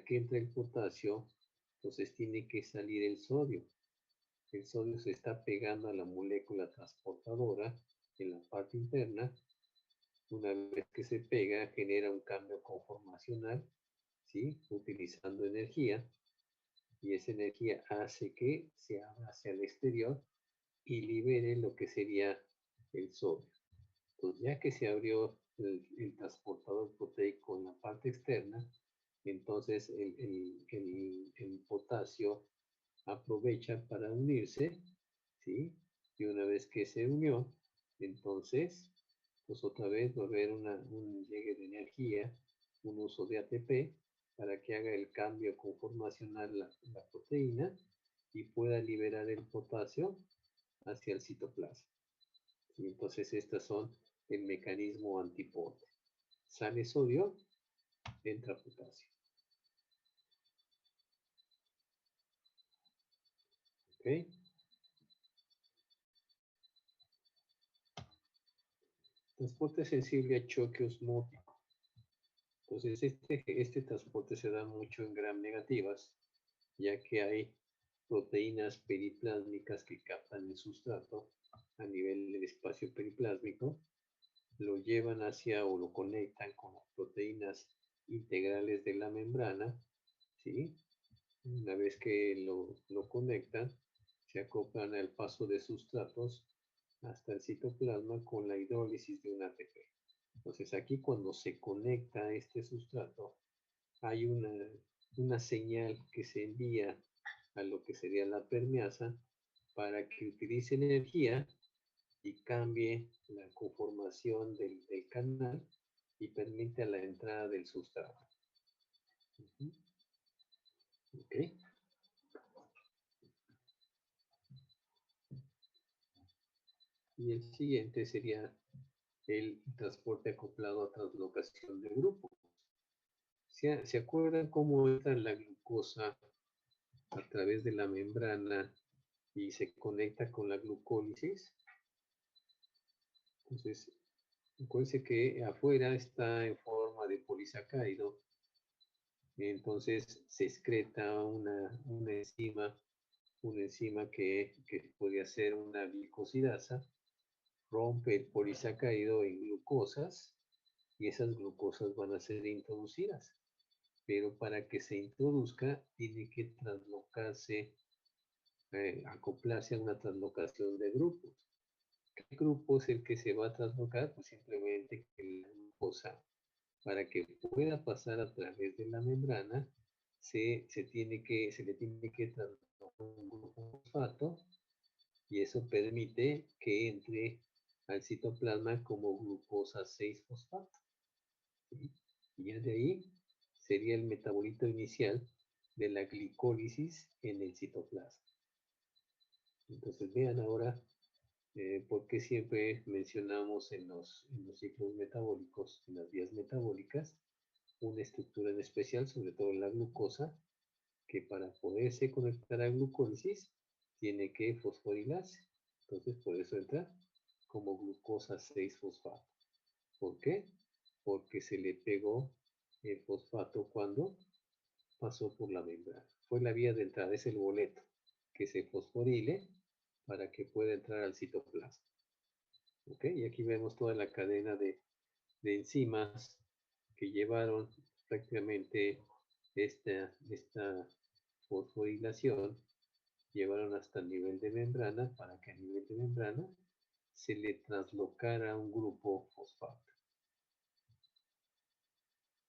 entre el potasio, entonces tiene que salir el sodio. el sodio se está pegando a la molécula transportadora en la parte interna. Una vez que se pega, genera un cambio conformacional, ¿sí? Utilizando energía, y esa energía hace que se abra hacia el exterior y libere lo que sería el sodio. Entonces, ya que se abrió el transportador proteico en la parte externa, entonces el potasio aprovecha para unirse, ¿sí? Y una vez que se unió, entonces, pues otra vez va a haber un llegue de energía, un uso de ATP, para que haga el cambio conformacional la proteína y pueda liberar el potasio hacia el citoplasma. Y entonces estas son el mecanismo antipote. Sale sodio, entra potasio. ¿Ok? Transporte sensible a choque osmótico. Entonces este transporte se da mucho en gram negativas, ya que hay proteínas periplásmicas que captan el sustrato a nivel del espacio periplásmico, lo llevan hacia o lo conectan con las proteínas integrales de la membrana, ¿sí? Una vez que lo conectan, se acoplan al paso de sustratos hasta el citoplasma con la hidrólisis de un ATP. Entonces aquí cuando se conecta este sustrato, hay una señal que se envía a lo que sería la permeasa para que utilice energía y cambie la conformación del canal y permite la entrada del sustrato. ¿Ok? Y el siguiente sería el transporte acoplado a translocación de grupos. ¿Se acuerdan cómo entra la glucosa a través de la membrana y se conecta con la glucólisis? Entonces, acuérdense que afuera está en forma de polisacárido. Entonces se excreta una enzima que podría ser una glicosidasa, rompe el polisacárido en glucosas y esas glucosas van a ser introducidas. Pero para que se introduzca tiene que translocarse, acoplarse a una translocación de grupos. ¿Qué grupo es el que se va a translocar? Pues simplemente que la glucosa, para que pueda pasar a través de la membrana, se le tiene que translocar un grupo fosfato y eso permite que entre al citoplasma como glucosa 6-fosfato. ¿Sí? Y ya de ahí sería el metabolito inicial de la glicólisis en el citoplasma. Entonces vean ahora por qué siempre mencionamos en los ciclos metabólicos, en las vías metabólicas, una estructura en especial, sobre todo en la glucosa, que para poderse conectar a glucólisis tiene que fosforilarse. Entonces por eso entra como glucosa 6-fosfato. ¿Por qué? Porque se le pegó el fosfato cuando pasó por la membrana. Fue la vía de entrada, es el boleto, que se fosforile para que pueda entrar al citoplasma. ¿Ok? Y aquí vemos toda la cadena de enzimas que llevaron prácticamente esta fosforilación, llevaron hasta el nivel de membrana para que a nivel de membrana se le translocara un grupo fosfato.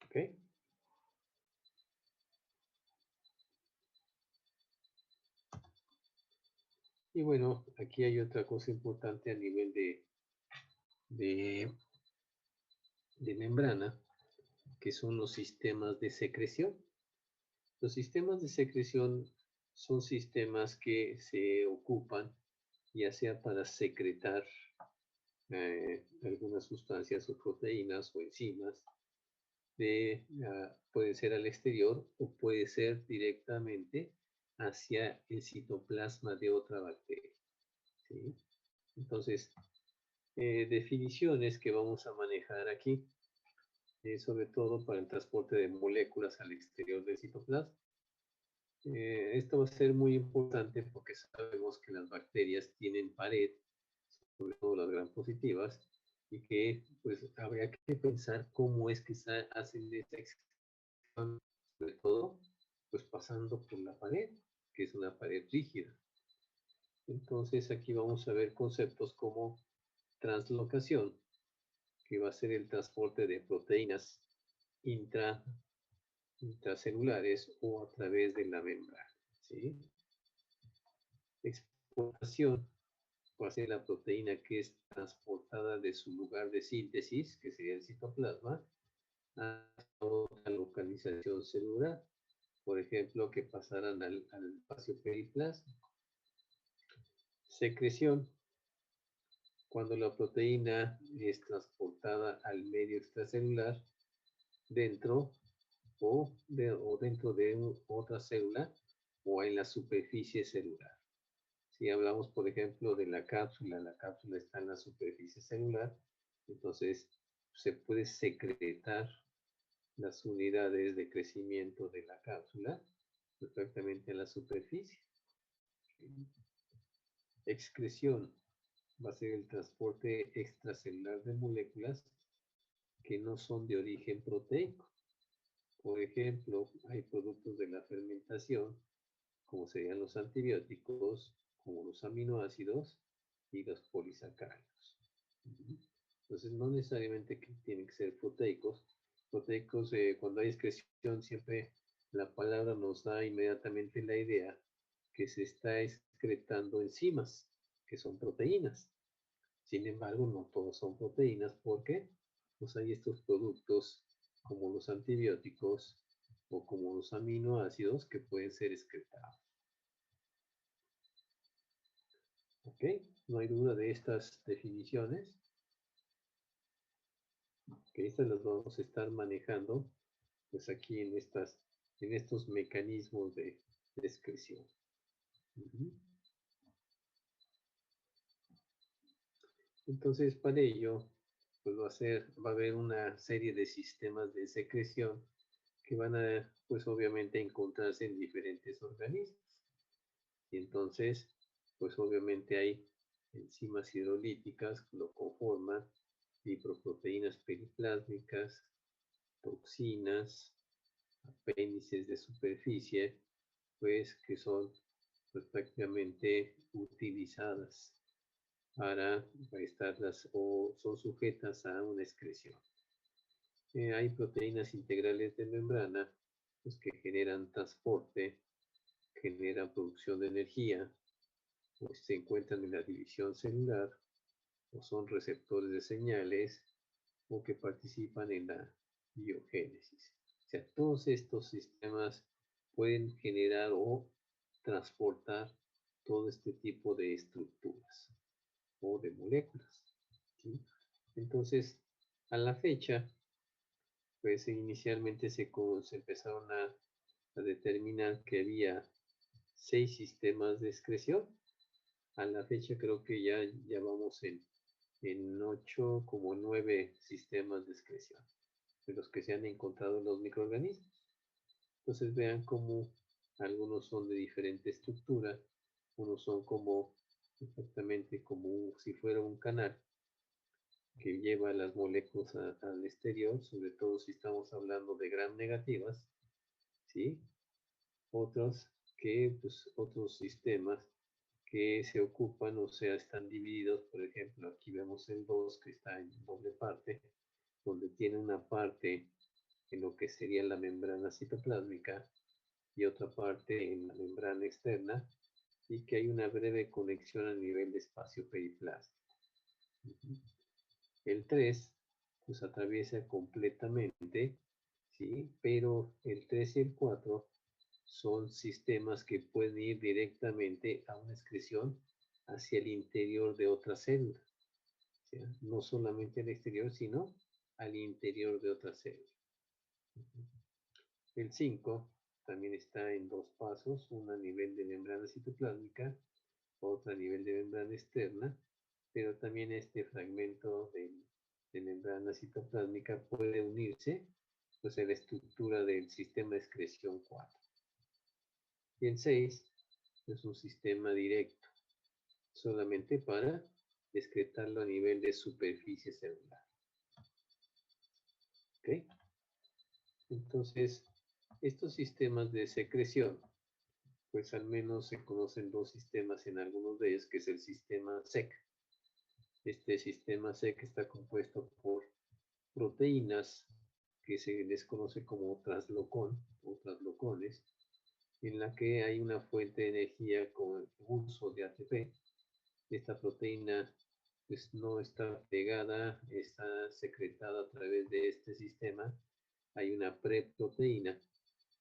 ¿Ok? Y bueno, aquí hay otra cosa importante a nivel de membrana, que son los sistemas de secreción. Los sistemas de secreción son sistemas que se ocupan ya sea para secretar algunas sustancias o proteínas o enzimas, puede ser al exterior o puede ser directamente hacia el citoplasma de otra bacteria. ¿Sí? Entonces, definiciones que vamos a manejar aquí, sobre todo para el transporte de moléculas al exterior del citoplasma. Esto va a ser muy importante porque sabemos que las bacterias tienen pared, sobre todo las gram positivas, y que pues habría que pensar cómo es que hacen esta excreción, sobre todo pues pasando por la pared, que es una pared rígida. Entonces aquí vamos a ver conceptos como translocación, que va a ser el transporte de proteínas intracelulares o a través de la membrana, ¿sí? Exportación va a ser la proteína que es transportada de su lugar de síntesis, que sería el citoplasma, a otra localización celular. Por ejemplo, que pasaran al espacio periplásmico. Secreción, cuando la proteína es transportada al medio extracelular dentro o dentro de otra célula o en la superficie celular. Si hablamos, por ejemplo, de la cápsula está en la superficie celular, entonces se puede secretar las unidades de crecimiento de la cápsula perfectamente en la superficie. Excreción va a ser el transporte extracelular de moléculas que no son de origen proteico. Por ejemplo, hay productos de la fermentación, como serían los antibióticos, como los aminoácidos y los polisacáridos. Entonces, no necesariamente que tienen que ser proteicos. Proteicos, cuando hay excreción, siempre la palabra nos da inmediatamente la idea que se está excretando enzimas, que son proteínas. Sin embargo, no todos son proteínas porque pues hay estos productos como los antibióticos o como los aminoácidos que pueden ser excretados. ¿Ok? No hay duda de estas definiciones. Que estas las vamos a estar manejando pues aquí en estos mecanismos de excreción. Entonces, para ello, pues va a haber una serie de sistemas de secreción que van a, pues obviamente, encontrarse en diferentes organismos. Y entonces, pues obviamente hay enzimas hidrolíticas que lo conforman, lipoproteínas periplásmicas, toxinas, apéndices de superficie, pues que son pues, prácticamente utilizadas para estarlas o son sujetas a una excreción. Hay proteínas integrales de membrana pues, que generan transporte, generan producción de energía, pues, se encuentran en la división celular o son receptores de señales o que participan en la biogénesis. O sea, todos estos sistemas pueden generar o transportar todo este tipo de estructuras o de moléculas. ¿Sí? Entonces, a la fecha, pues inicialmente se empezaron a determinar que había 6 sistemas de excreción. A la fecha creo que ya vamos en 8, como 9 sistemas de excreción, de los que se han encontrado en los microorganismos. Entonces vean cómo algunos son de diferente estructura, unos son como exactamente como si fuera un canal que lleva las moléculas al exterior, sobre todo si estamos hablando de gram negativas, ¿sí? Otros otros sistemas que se ocupan, o sea, están divididos, por ejemplo, aquí vemos el 2 que está en doble parte, donde tiene una parte en lo que sería la membrana citoplásmica y otra parte en la membrana externa, y que hay una breve conexión a nivel de espacio periplásmico. El 3 pues atraviesa completamente, ¿sí? Pero el 3 y el 4 son sistemas que pueden ir directamente a una excreción hacia el interior de otra célula. O sea, no solamente al exterior, sino al interior de otra célula. El 5 también está en 2 pasos, una a nivel de membrana citoplásmica, otra a nivel de membrana externa, pero también este fragmento de membrana citoplásmica puede unirse pues, a la estructura del sistema de excreción 4. Y el 6 es un sistema directo, solamente para excretarlo a nivel de superficie celular. ¿Ok? Entonces, estos sistemas de secreción, pues al menos se conocen dos sistemas en algunos de ellos, que es el sistema SEC. Este sistema SEC está compuesto por proteínas que se les conoce como translocón o translocones, en la que hay una fuente de energía con el uso de ATP. Esta proteína pues no está pegada, está secretada a través de este sistema. Hay una preproteína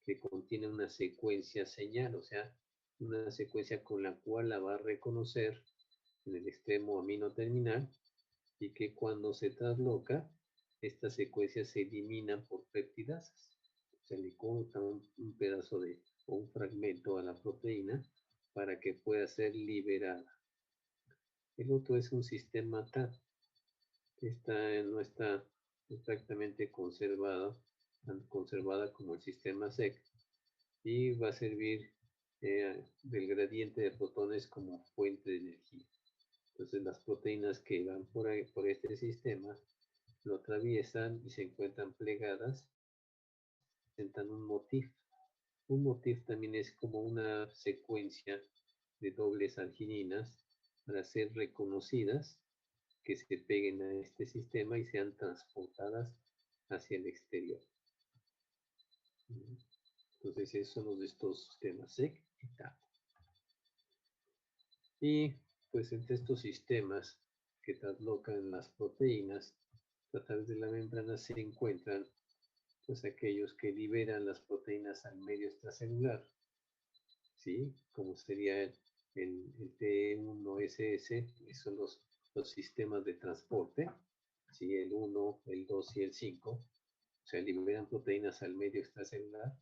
que contiene una secuencia señal, o sea, una secuencia con la cual la va a reconocer en el extremo amino terminal, y que cuando se trasloca, esta secuencia se elimina por peptidasas. Se le corta un pedazo de o un fragmento a la proteína para que pueda ser liberada. El otro es un sistema TAT, que no está exactamente tan conservada como el sistema SEC, y va a servir del gradiente de protones como fuente de energía. Entonces las proteínas que van por este sistema lo atraviesan y se encuentran plegadas, presentan un motif. Un motif también es como una secuencia de dobles argininas para ser reconocidas, que se peguen a este sistema y sean transportadas hacia el exterior. Entonces esos son los de estos sistemas SEC y TAT. Y pues entre estos sistemas que traslocan las proteínas a través de la membrana se encuentran pues aquellos que liberan las proteínas al medio extracelular, ¿sí? Como sería el T1SS, que son los sistemas de transporte, ¿sí? El 1, el 2 y el 5, o sea, liberan proteínas al medio extracelular.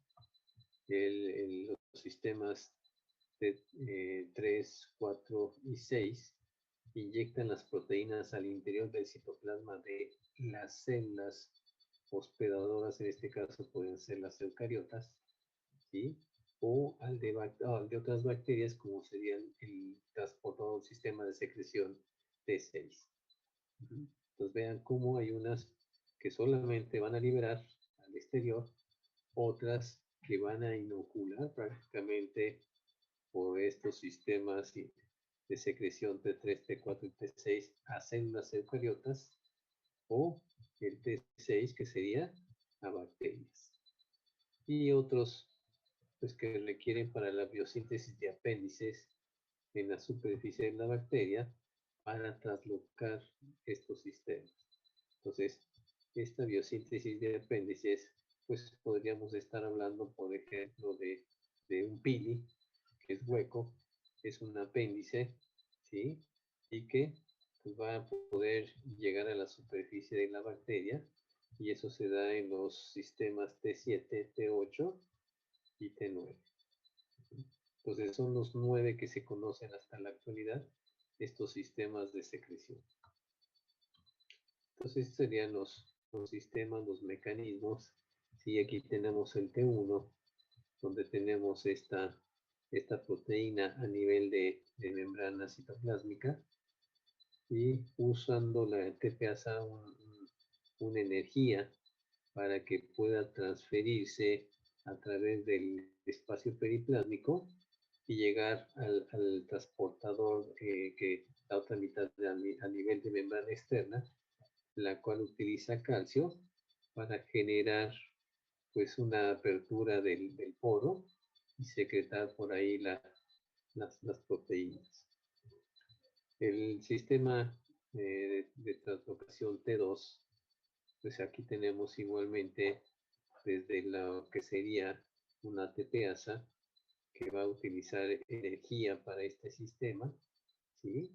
Los sistemas de 3, 4 y 6 inyectan las proteínas al interior del citoplasma de las células hospedadoras, en este caso pueden ser las eucariotas, ¿sí? O al de otras bacterias, como sería el transportador sistema de secreción T6. Entonces vean cómo hay unas que solamente van a liberar al exterior, otras que van a inocular prácticamente por estos sistemas de secreción T3, T4 y T6 a células eucariotas, o el T6 que sería a bacterias. Y otros pues, que requieren para la biosíntesis de apéndices en la superficie de la bacteria para traslocar estos sistemas. Entonces, esta biosíntesis de apéndices, pues podríamos estar hablando, por ejemplo, de un pili, que es hueco, es un apéndice, ¿sí? Y que pues, va a poder llegar a la superficie de la bacteria, y eso se da en los sistemas T7, T8 y T9. Entonces son los 9 que se conocen hasta la actualidad, estos sistemas de secreción. Entonces estos serían los sistemas, los mecanismos. Sí, aquí tenemos el T1, donde tenemos esta proteína a nivel de membrana citoplásmica, y usando la TPasa una energía para que pueda transferirse a través del espacio periplásmico y llegar al transportador, que la otra mitad a nivel de membrana externa, la cual utiliza calcio para generar pues una apertura del poro y secretar por ahí las proteínas. El sistema de translocación T2, pues aquí tenemos igualmente desde lo que sería una ATPasa que va a utilizar energía para este sistema, ¿sí?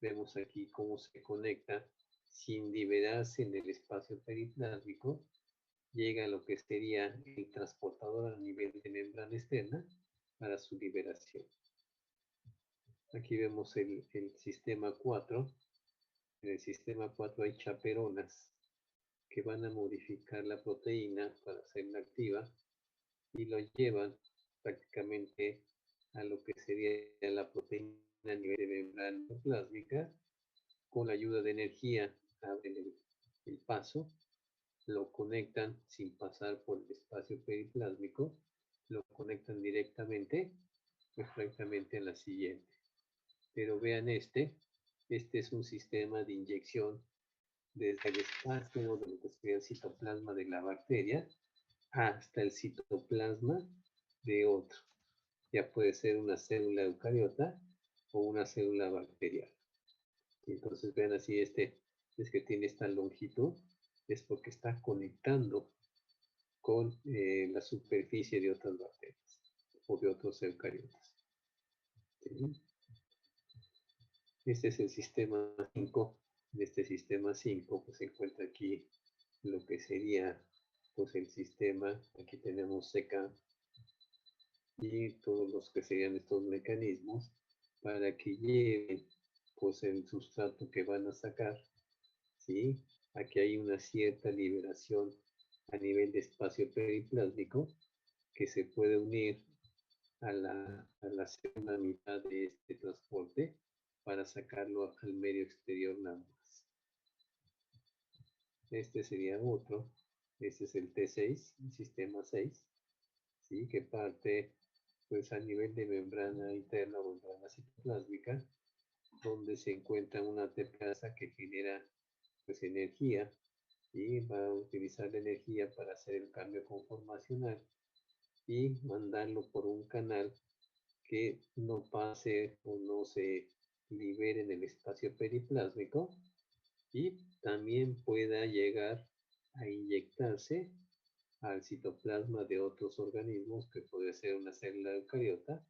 Vemos aquí cómo se conecta sin liberarse en el espacio periplásmico, llega a lo que sería el transportador a nivel de membrana externa para su liberación. Aquí vemos el sistema 4. En el sistema 4 hay chaperonas que van a modificar la proteína para hacerla activa y lo llevan prácticamente a lo que sería la proteína a nivel de membrana plásmica. Con la ayuda de energía abren el paso, lo conectan sin pasar por el espacio periplásmico, lo conectan directamente, prácticamente a la siguiente. Pero vean este es un sistema de inyección desde el espacio de lo que sería el citoplasma de la bacteria hasta el citoplasma de otro. Ya puede ser una célula eucariota o una célula bacteriana. Entonces vean así, es que tiene esta longitud, es porque está conectando con la superficie de otras bacterias o de otros eucariotas. ¿Sí? Este es el sistema 5. En este sistema 5 pues se encuentra aquí lo que sería pues el sistema, aquí tenemos CK y todos los que serían estos mecanismos para que lleven pues el sustrato que van a sacar, ¿sí? Aquí hay una cierta liberación a nivel de espacio periplásmico que se puede unir a la segunda mitad de este transporte para sacarlo al medio exterior nada más. Este sería otro. Este es el T6, el sistema 6, ¿sí? Que parte pues a nivel de membrana interna o membrana citoplásmica, donde se encuentra una tercasa que genera pues energía y va a utilizar la energía para hacer el cambio conformacional y mandarlo por un canal que no pase o no se libere en el espacio periplásmico y también pueda llegar a inyectarse al citoplasma de otros organismos, que puede ser una célula eucariota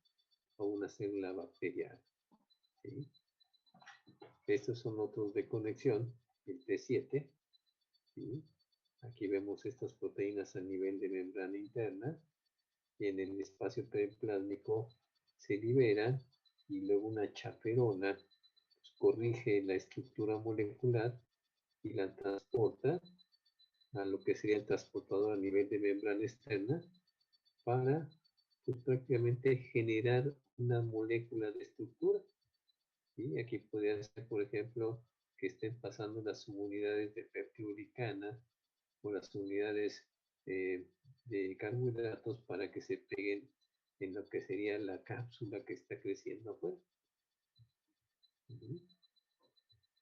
o una célula bacteriana. ¿Sí? Estos son otros de conexión, el T7. ¿Sí? Aquí vemos estas proteínas a nivel de membrana interna y en el espacio periplásmico se liberan y luego una chaperona pues, corrige la estructura molecular y la transporta a lo que sería el transportador a nivel de membrana externa para pues, prácticamente generar una molécula de estructura. ¿Sí? Aquí podría ser, por ejemplo, que estén pasando las subunidades de peptidoglicana o las unidades de carbohidratos para que se peguen en lo que sería la cápsula que está creciendo afuera.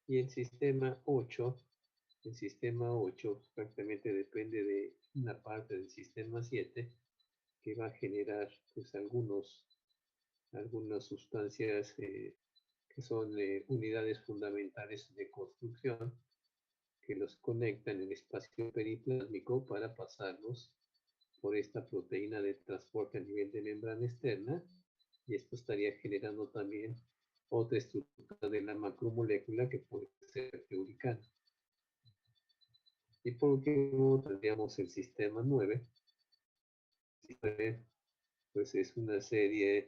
Y el sistema 8 prácticamente depende de una parte del sistema 7 que va a generar pues algunas sustancias que son unidades fundamentales de construcción que los conectan en el espacio periplásmico para pasarlos por esta proteína de transporte a nivel de membrana externa, y esto estaría generando también otra estructura de la macromolécula que puede ser peptidoglicana. Y por último tendríamos el sistema 9. Pues es una serie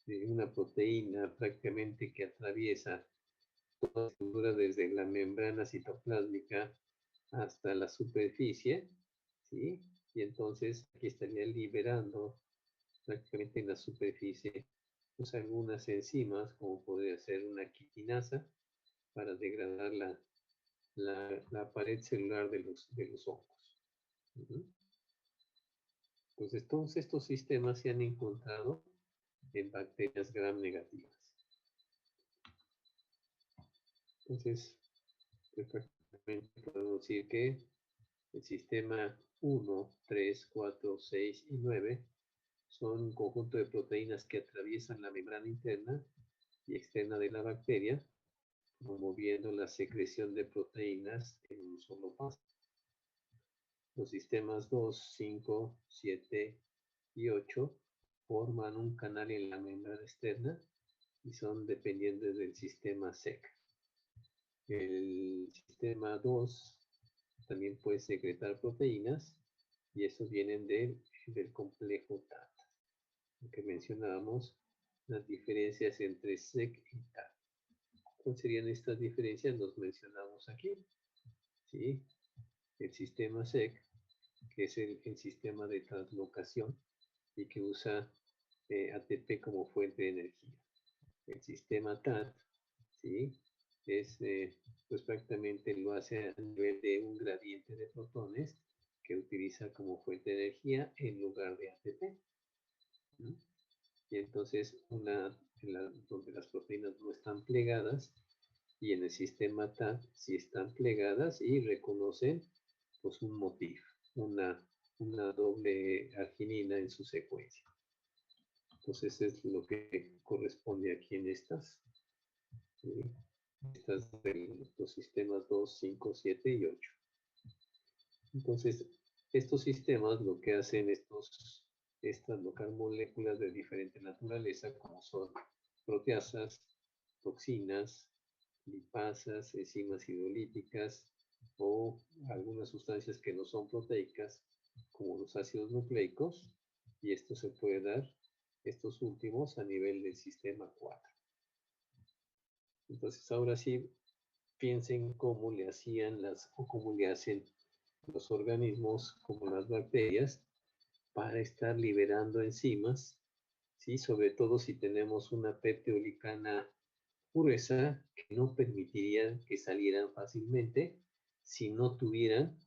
de una proteína prácticamente que atraviesa toda la estructura desde la membrana citoplásmica hasta la superficie, ¿sí? Y entonces aquí estaría liberando prácticamente en la superficie pues algunas enzimas, como podría ser una quitinasa, para degradar la pared celular de los hongos. Entonces, todos estos sistemas se han encontrado en bacterias gram negativas. Entonces, pues, prácticamente podemos decir que el sistema 1, 3, 4, 6 y 9 son un conjunto de proteínas que atraviesan la membrana interna y externa de la bacteria, promoviendo la secreción de proteínas en un solo paso. Los sistemas 2, 5, 7 y 8 forman un canal en la membrana externa y son dependientes del sistema SEC. El sistema 2 también puede secretar proteínas y esos vienen del complejo TAT. Lo que mencionábamos, las diferencias entre SEC y TAT. ¿Cuáles serían estas diferencias? Los mencionamos aquí. ¿Sí? El sistema SEC, que es el sistema de translocación y que usa ATP como fuente de energía. El sistema TAT, ¿sí? Es, pues prácticamente lo hace a nivel de un gradiente de protones que utiliza como fuente de energía en lugar de ATP. ¿No? Y entonces donde las proteínas no están plegadas y en el sistema TAT sí están plegadas y reconocen pues un motif, una doble arginina en su secuencia. Entonces es lo que corresponde aquí en estas. ¿Sí? Estas de los sistemas 2, 5, 7 y 8. Entonces, estos sistemas lo que hacen estas moléculas de diferente naturaleza, como son proteasas, toxinas, lipasas, enzimas hidrolíticas o algunas sustancias que no son proteicas, como los ácidos nucleicos, y esto se puede dar, estos últimos, a nivel del sistema 4. Entonces, ahora sí, piensen cómo le hacían cómo le hacen los organismos, como las bacterias, para estar liberando enzimas, ¿sí? Sobre todo si tenemos una peptidolicana gruesa que no permitiría que salieran fácilmente si no tuvieran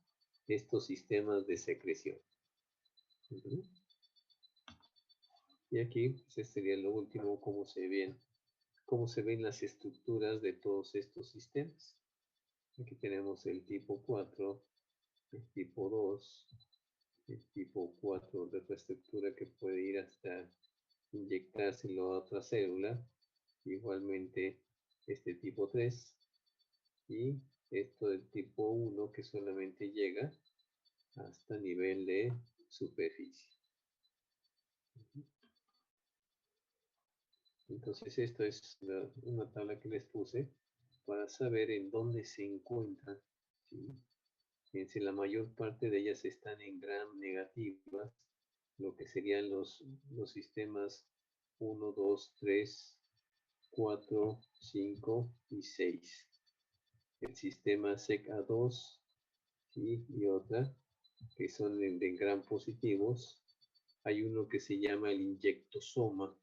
estos sistemas de secreción. ¿Uh-huh? Y aquí, pues, este sería lo último, cómo se ven las estructuras de todos estos sistemas. Aquí tenemos el tipo 4, el tipo 2, el tipo 4 de otra estructura que puede ir hasta inyectárselo a otra célula. Igualmente este tipo 3 y esto del tipo 1 que solamente llega hasta nivel de superficie. Entonces esto es una tabla que les puse para saber en dónde se encuentran. ¿Sí? Fíjense, la mayor parte de ellas están en gram negativas, lo que serían los sistemas 1, 2, 3, 4, 5 y 6. El sistema SEC-A2, ¿sí? Y otra, que son de gram positivos. Hay uno que se llama el inyectosoma,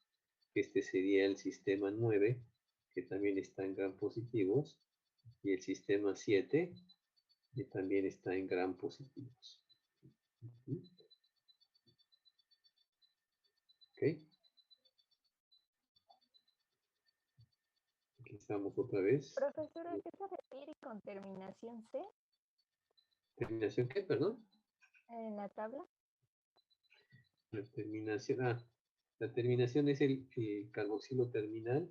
que este sería el sistema 9, que también está en gram positivos, y el sistema 7, que también está en gram positivos. ¿Ok? Aquí estamos otra vez. Profesor, ¿a qué se refiere con terminación C ¿Terminación qué, perdón? en la tabla? La terminación es el carboxilo terminal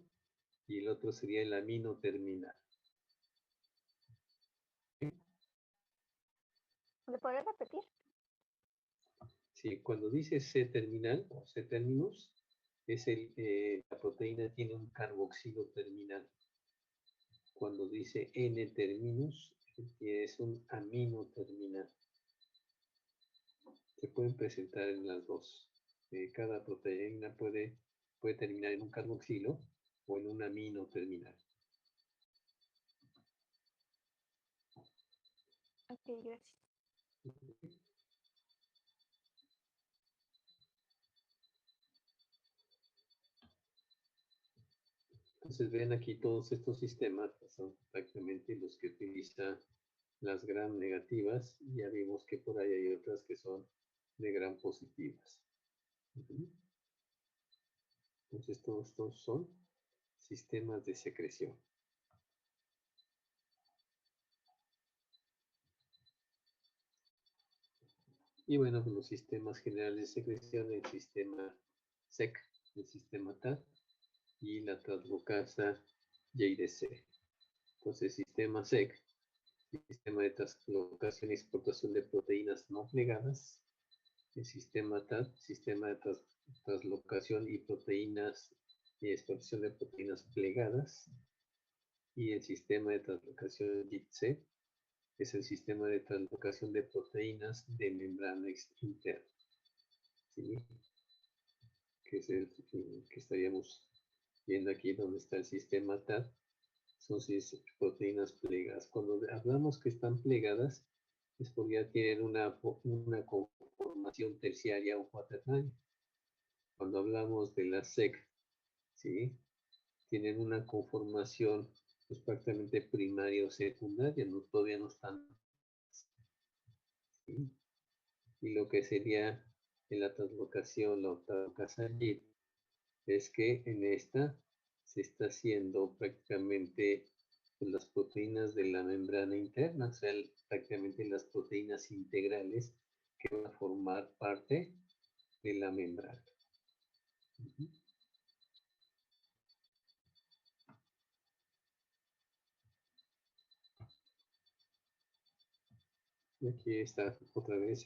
y el otro sería el amino terminal. ¿Le podría repetir? Sí, cuando dice C terminal o C terminus, es la proteína tiene un carboxilo terminal. Cuando dice N terminus, es un amino terminal. Se pueden presentar en las dos. Cada proteína puede terminar en un carboxilo o en un amino terminal. Ok, gracias. Entonces ven aquí todos estos sistemas que son prácticamente los que utilizan las gram negativas y ya vimos que por ahí hay otras que son de gram positivas. Entonces todos estos son sistemas de secreción. Y bueno, pues los sistemas generales de secreción, el sistema SEC, el sistema TAT y la translocasa JDC. Entonces, sistema SEC, sistema de translocación y exportación de proteínas no plegadas. El sistema TAT, sistema de translocación y proteínas y exportación de proteínas plegadas. Y el sistema de translocación JITC es el sistema de translocación de proteínas de membrana interna. ¿Sí? Que es el que estaríamos viendo aquí donde está el sistema TAT. Son proteínas plegadas. Cuando hablamos que están plegadas, es porque ya tienen una conformación terciaria o cuaternaria. cuando hablamos de la SEC, ¿sí? Tienen una conformación pues, prácticamente primaria o secundaria, no, todavía no están. ¿Sí? Y lo que sería en la translocación, la octavocasallita, es que en esta se está haciendo prácticamente pues, las proteínas de la membrana interna, o sea, prácticamente las proteínas integrales que van a formar parte de la membrana. Y aquí está otra vez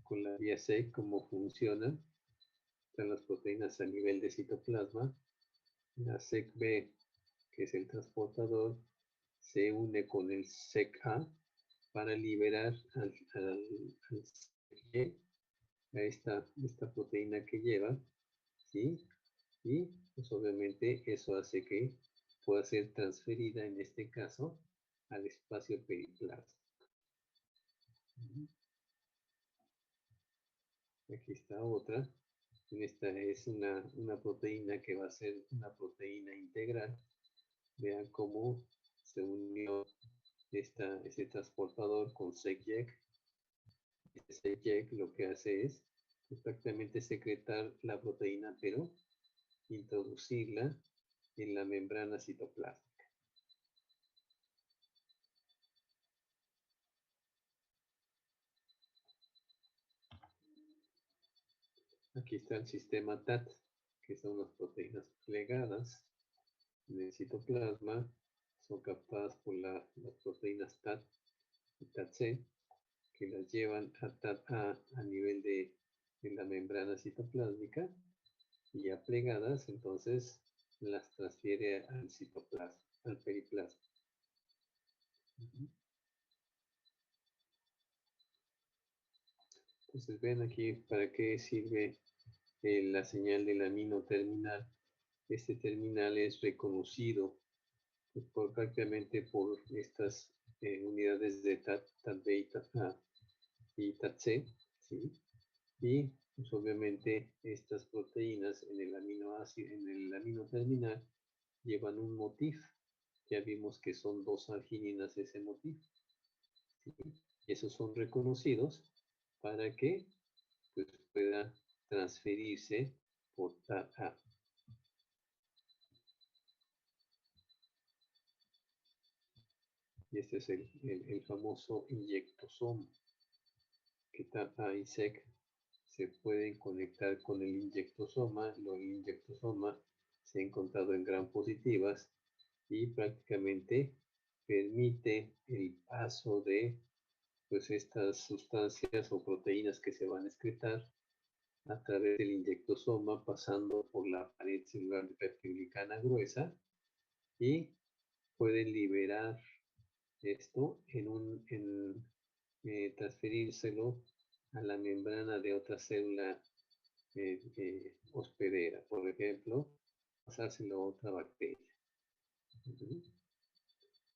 con la vía SEC, cómo funcionan. Están las proteínas a nivel de citoplasma. La SEC-B, que es el transportador, se une con el SEC-A para liberar al SEC-Y a esta proteína que lleva, ¿sí? Y pues obviamente eso hace que pueda ser transferida, en este caso, al espacio periplásmico. Aquí está otra. Esta es una proteína que va a ser una proteína integral. Vean cómo se unió ese transportador con SEC-YEC. Este SEC-YEC lo que hace es exactamente secretar la proteína, pero introducirla en la membrana citoplásmica. Aquí está el sistema TAT, que son las proteínas plegadas en el citoplasma, son captadas por las proteínas TAT y TAT-C, que las llevan a TAT-A a nivel de la membrana citoplásmica, y ya plegadas, entonces las transfiere al citoplasma, al periplasma. Entonces ven aquí para qué sirve la señal del amino terminal. Este terminal es reconocido prácticamente por estas unidades de TAT-B y TAT-A y TAT-C, ¿sí? Y pues, obviamente estas proteínas en el aminoácido, en el amino terminal, llevan un motif. Ya vimos que son 2 argininas ese motif. ¿Sí? Y esos son reconocidos para que pues, pueda transferirse por TAT-A. Y este es el famoso inyectosoma, que TAT-A y SEC se pueden conectar con el inyectosoma. El inyectosoma se ha encontrado en gram positivas y prácticamente permite el paso de pues, estas sustancias o proteínas que se van a excretar a través del inyectosoma, pasando por la pared celular peptidoglicana gruesa, y pueden liberar esto transferírselo a la membrana de otra célula hospedera, por ejemplo, pasárselo a otra bacteria.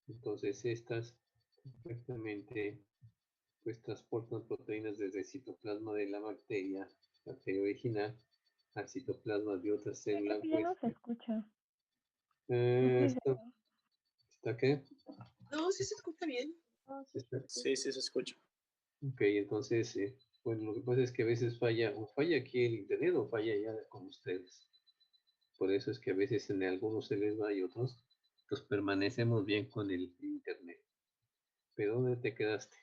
Entonces estas perfectamente pues transportan proteínas desde el citoplasma de la bacteria original al citoplasma de otra célula. Ya no se escucha. ¿Está qué? No, sí se escucha bien. Sí, sí se escucha. Ok, entonces, bueno, lo que pasa es que a veces falla aquí el internet o falla ya con ustedes. Por eso es que a veces en algunos se les va y otros, pues permanecemos bien con el internet. ¿Pero dónde te quedaste?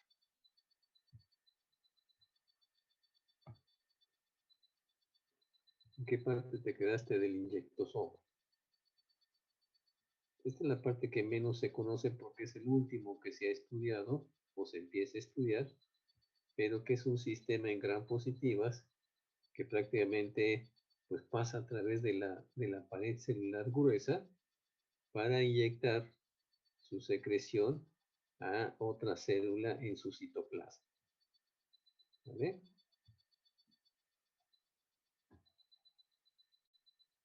¿En qué parte te quedaste del inyectosoma? Esta es la parte que menos se conoce porque es el último que se ha estudiado o se empieza a estudiar, pero que es un sistema en gram positivas que prácticamente pues, pasa a través de la pared celular gruesa para inyectar su secreción a otra célula en su citoplasma. ¿Vale?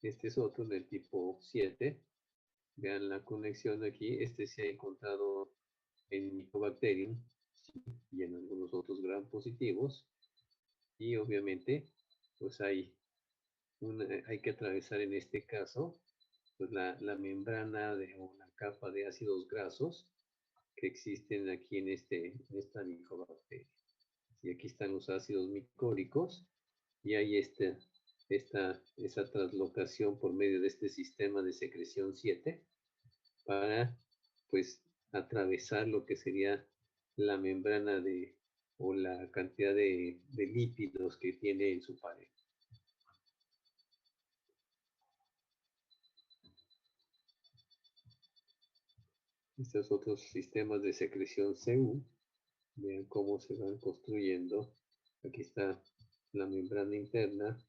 Este es otro del tipo 7. Vean la conexión aquí. Este se ha encontrado en Mycobacterium y en algunos otros gram positivos. Y obviamente, pues hay hay que atravesar en este caso pues la membrana o la capa de ácidos grasos que existen aquí en esta micobacteria. Y aquí están los ácidos micóricos y hay esa translocación por medio de este sistema de secreción 7 para pues atravesar lo que sería la membrana o la cantidad de lípidos que tiene en su pared. Estos otros sistemas de secreción CU, vean cómo se van construyendo. Aquí está la membrana interna.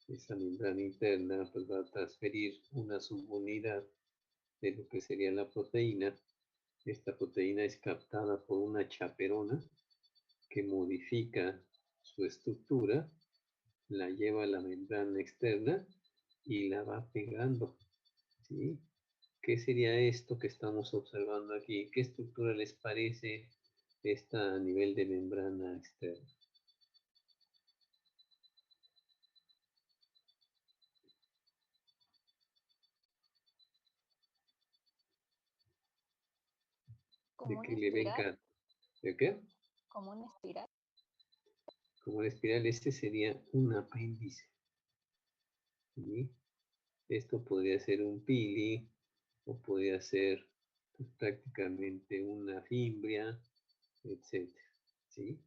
Esa membrana interna pues, va a transferir una subunidad de lo que sería la proteína. Esta proteína es captada por una chaperona que modifica su estructura, la lleva a la membrana externa y la va pegando. ¿Sí? ¿Qué sería esto que estamos observando aquí? ¿Qué estructura les parece esta a nivel de membrana externa? Como ¿De una qué le ven espiral, ¿De qué? como una espiral. Como la espiral, este sería un apéndice. ¿Sí? Esto podría ser un pili o podría ser pues, prácticamente una fimbria, etc. ¿Sí?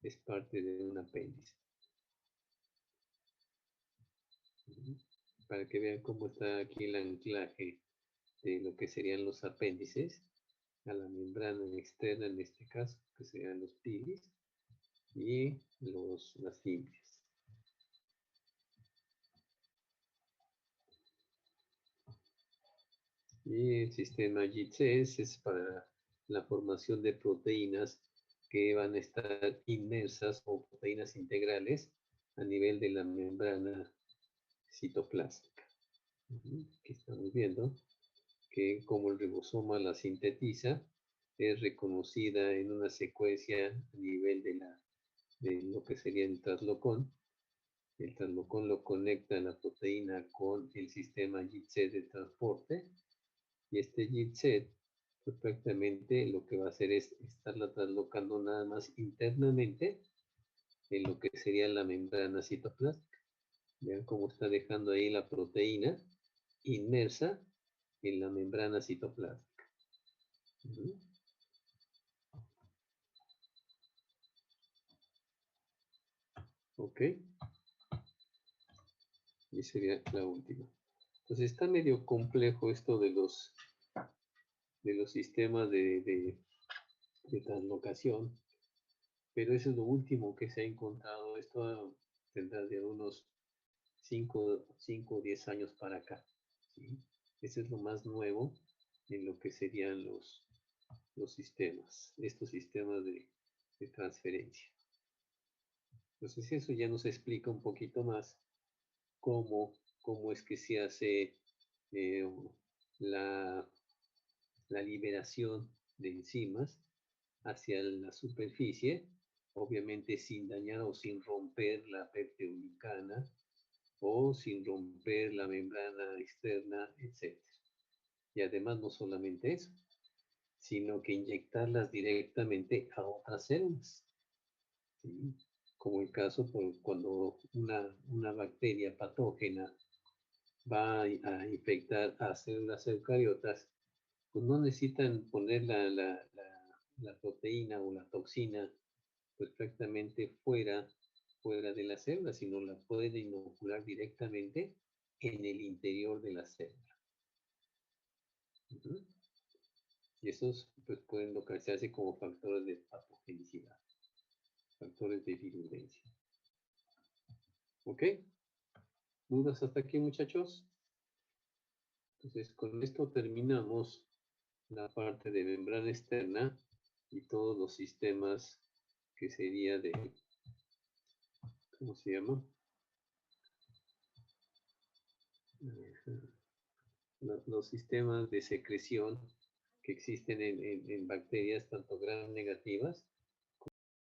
Es parte de un apéndice. ¿Sí? Para que vean cómo está aquí el anclaje de lo que serían los apéndices a la membrana externa, en este caso, que serían los pilis y las fimbrias. Y el sistema GITSES es para la formación de proteínas que van a estar inmersas o proteínas integrales a nivel de la membrana citoplásmica. Aquí estamos viendo que como el ribosoma la sintetiza, es reconocida en una secuencia a nivel de lo que sería el traslocón. El traslocón lo conecta a la proteína con el sistema JIT-C de transporte y este JIT-C pues prácticamente lo que va a hacer es estarla traslocando nada más internamente en lo que sería la membrana citoplásmica. Vean cómo está dejando ahí la proteína inmersa en la membrana citoplásmica. Ok. Y sería la última. Entonces está medio complejo esto de los sistemas de translocación, pero eso es lo último que se ha encontrado. Esto tendrá de unos 5 o 10 años para acá. ¿Sí? Ese es lo más nuevo en lo que serían los sistemas, estos sistemas de transferencia. Entonces eso ya nos explica un poquito más cómo es que se hace la liberación de enzimas hacia la superficie, obviamente sin dañar o sin romper la peptidoglicana o sin romper la membrana externa, etc. Y además no solamente eso, sino que inyectarlas directamente a otras células. ¿Sí? Como el caso cuando una bacteria patógena va a infectar a células eucariotas, pues no necesitan poner la proteína o la toxina pues prácticamente fuera de la célula, sino la pueden inocular directamente en el interior de la célula. Y esos pues, pueden localizarse como factores de patogenicidad, factores de virulencia. ¿Ok? ¿Dudas hasta aquí, muchachos? Entonces, con esto terminamos la parte de membrana externa y todos los sistemas que sería de, ¿cómo se llama? Los sistemas de secreción que existen en bacterias tanto gram negativas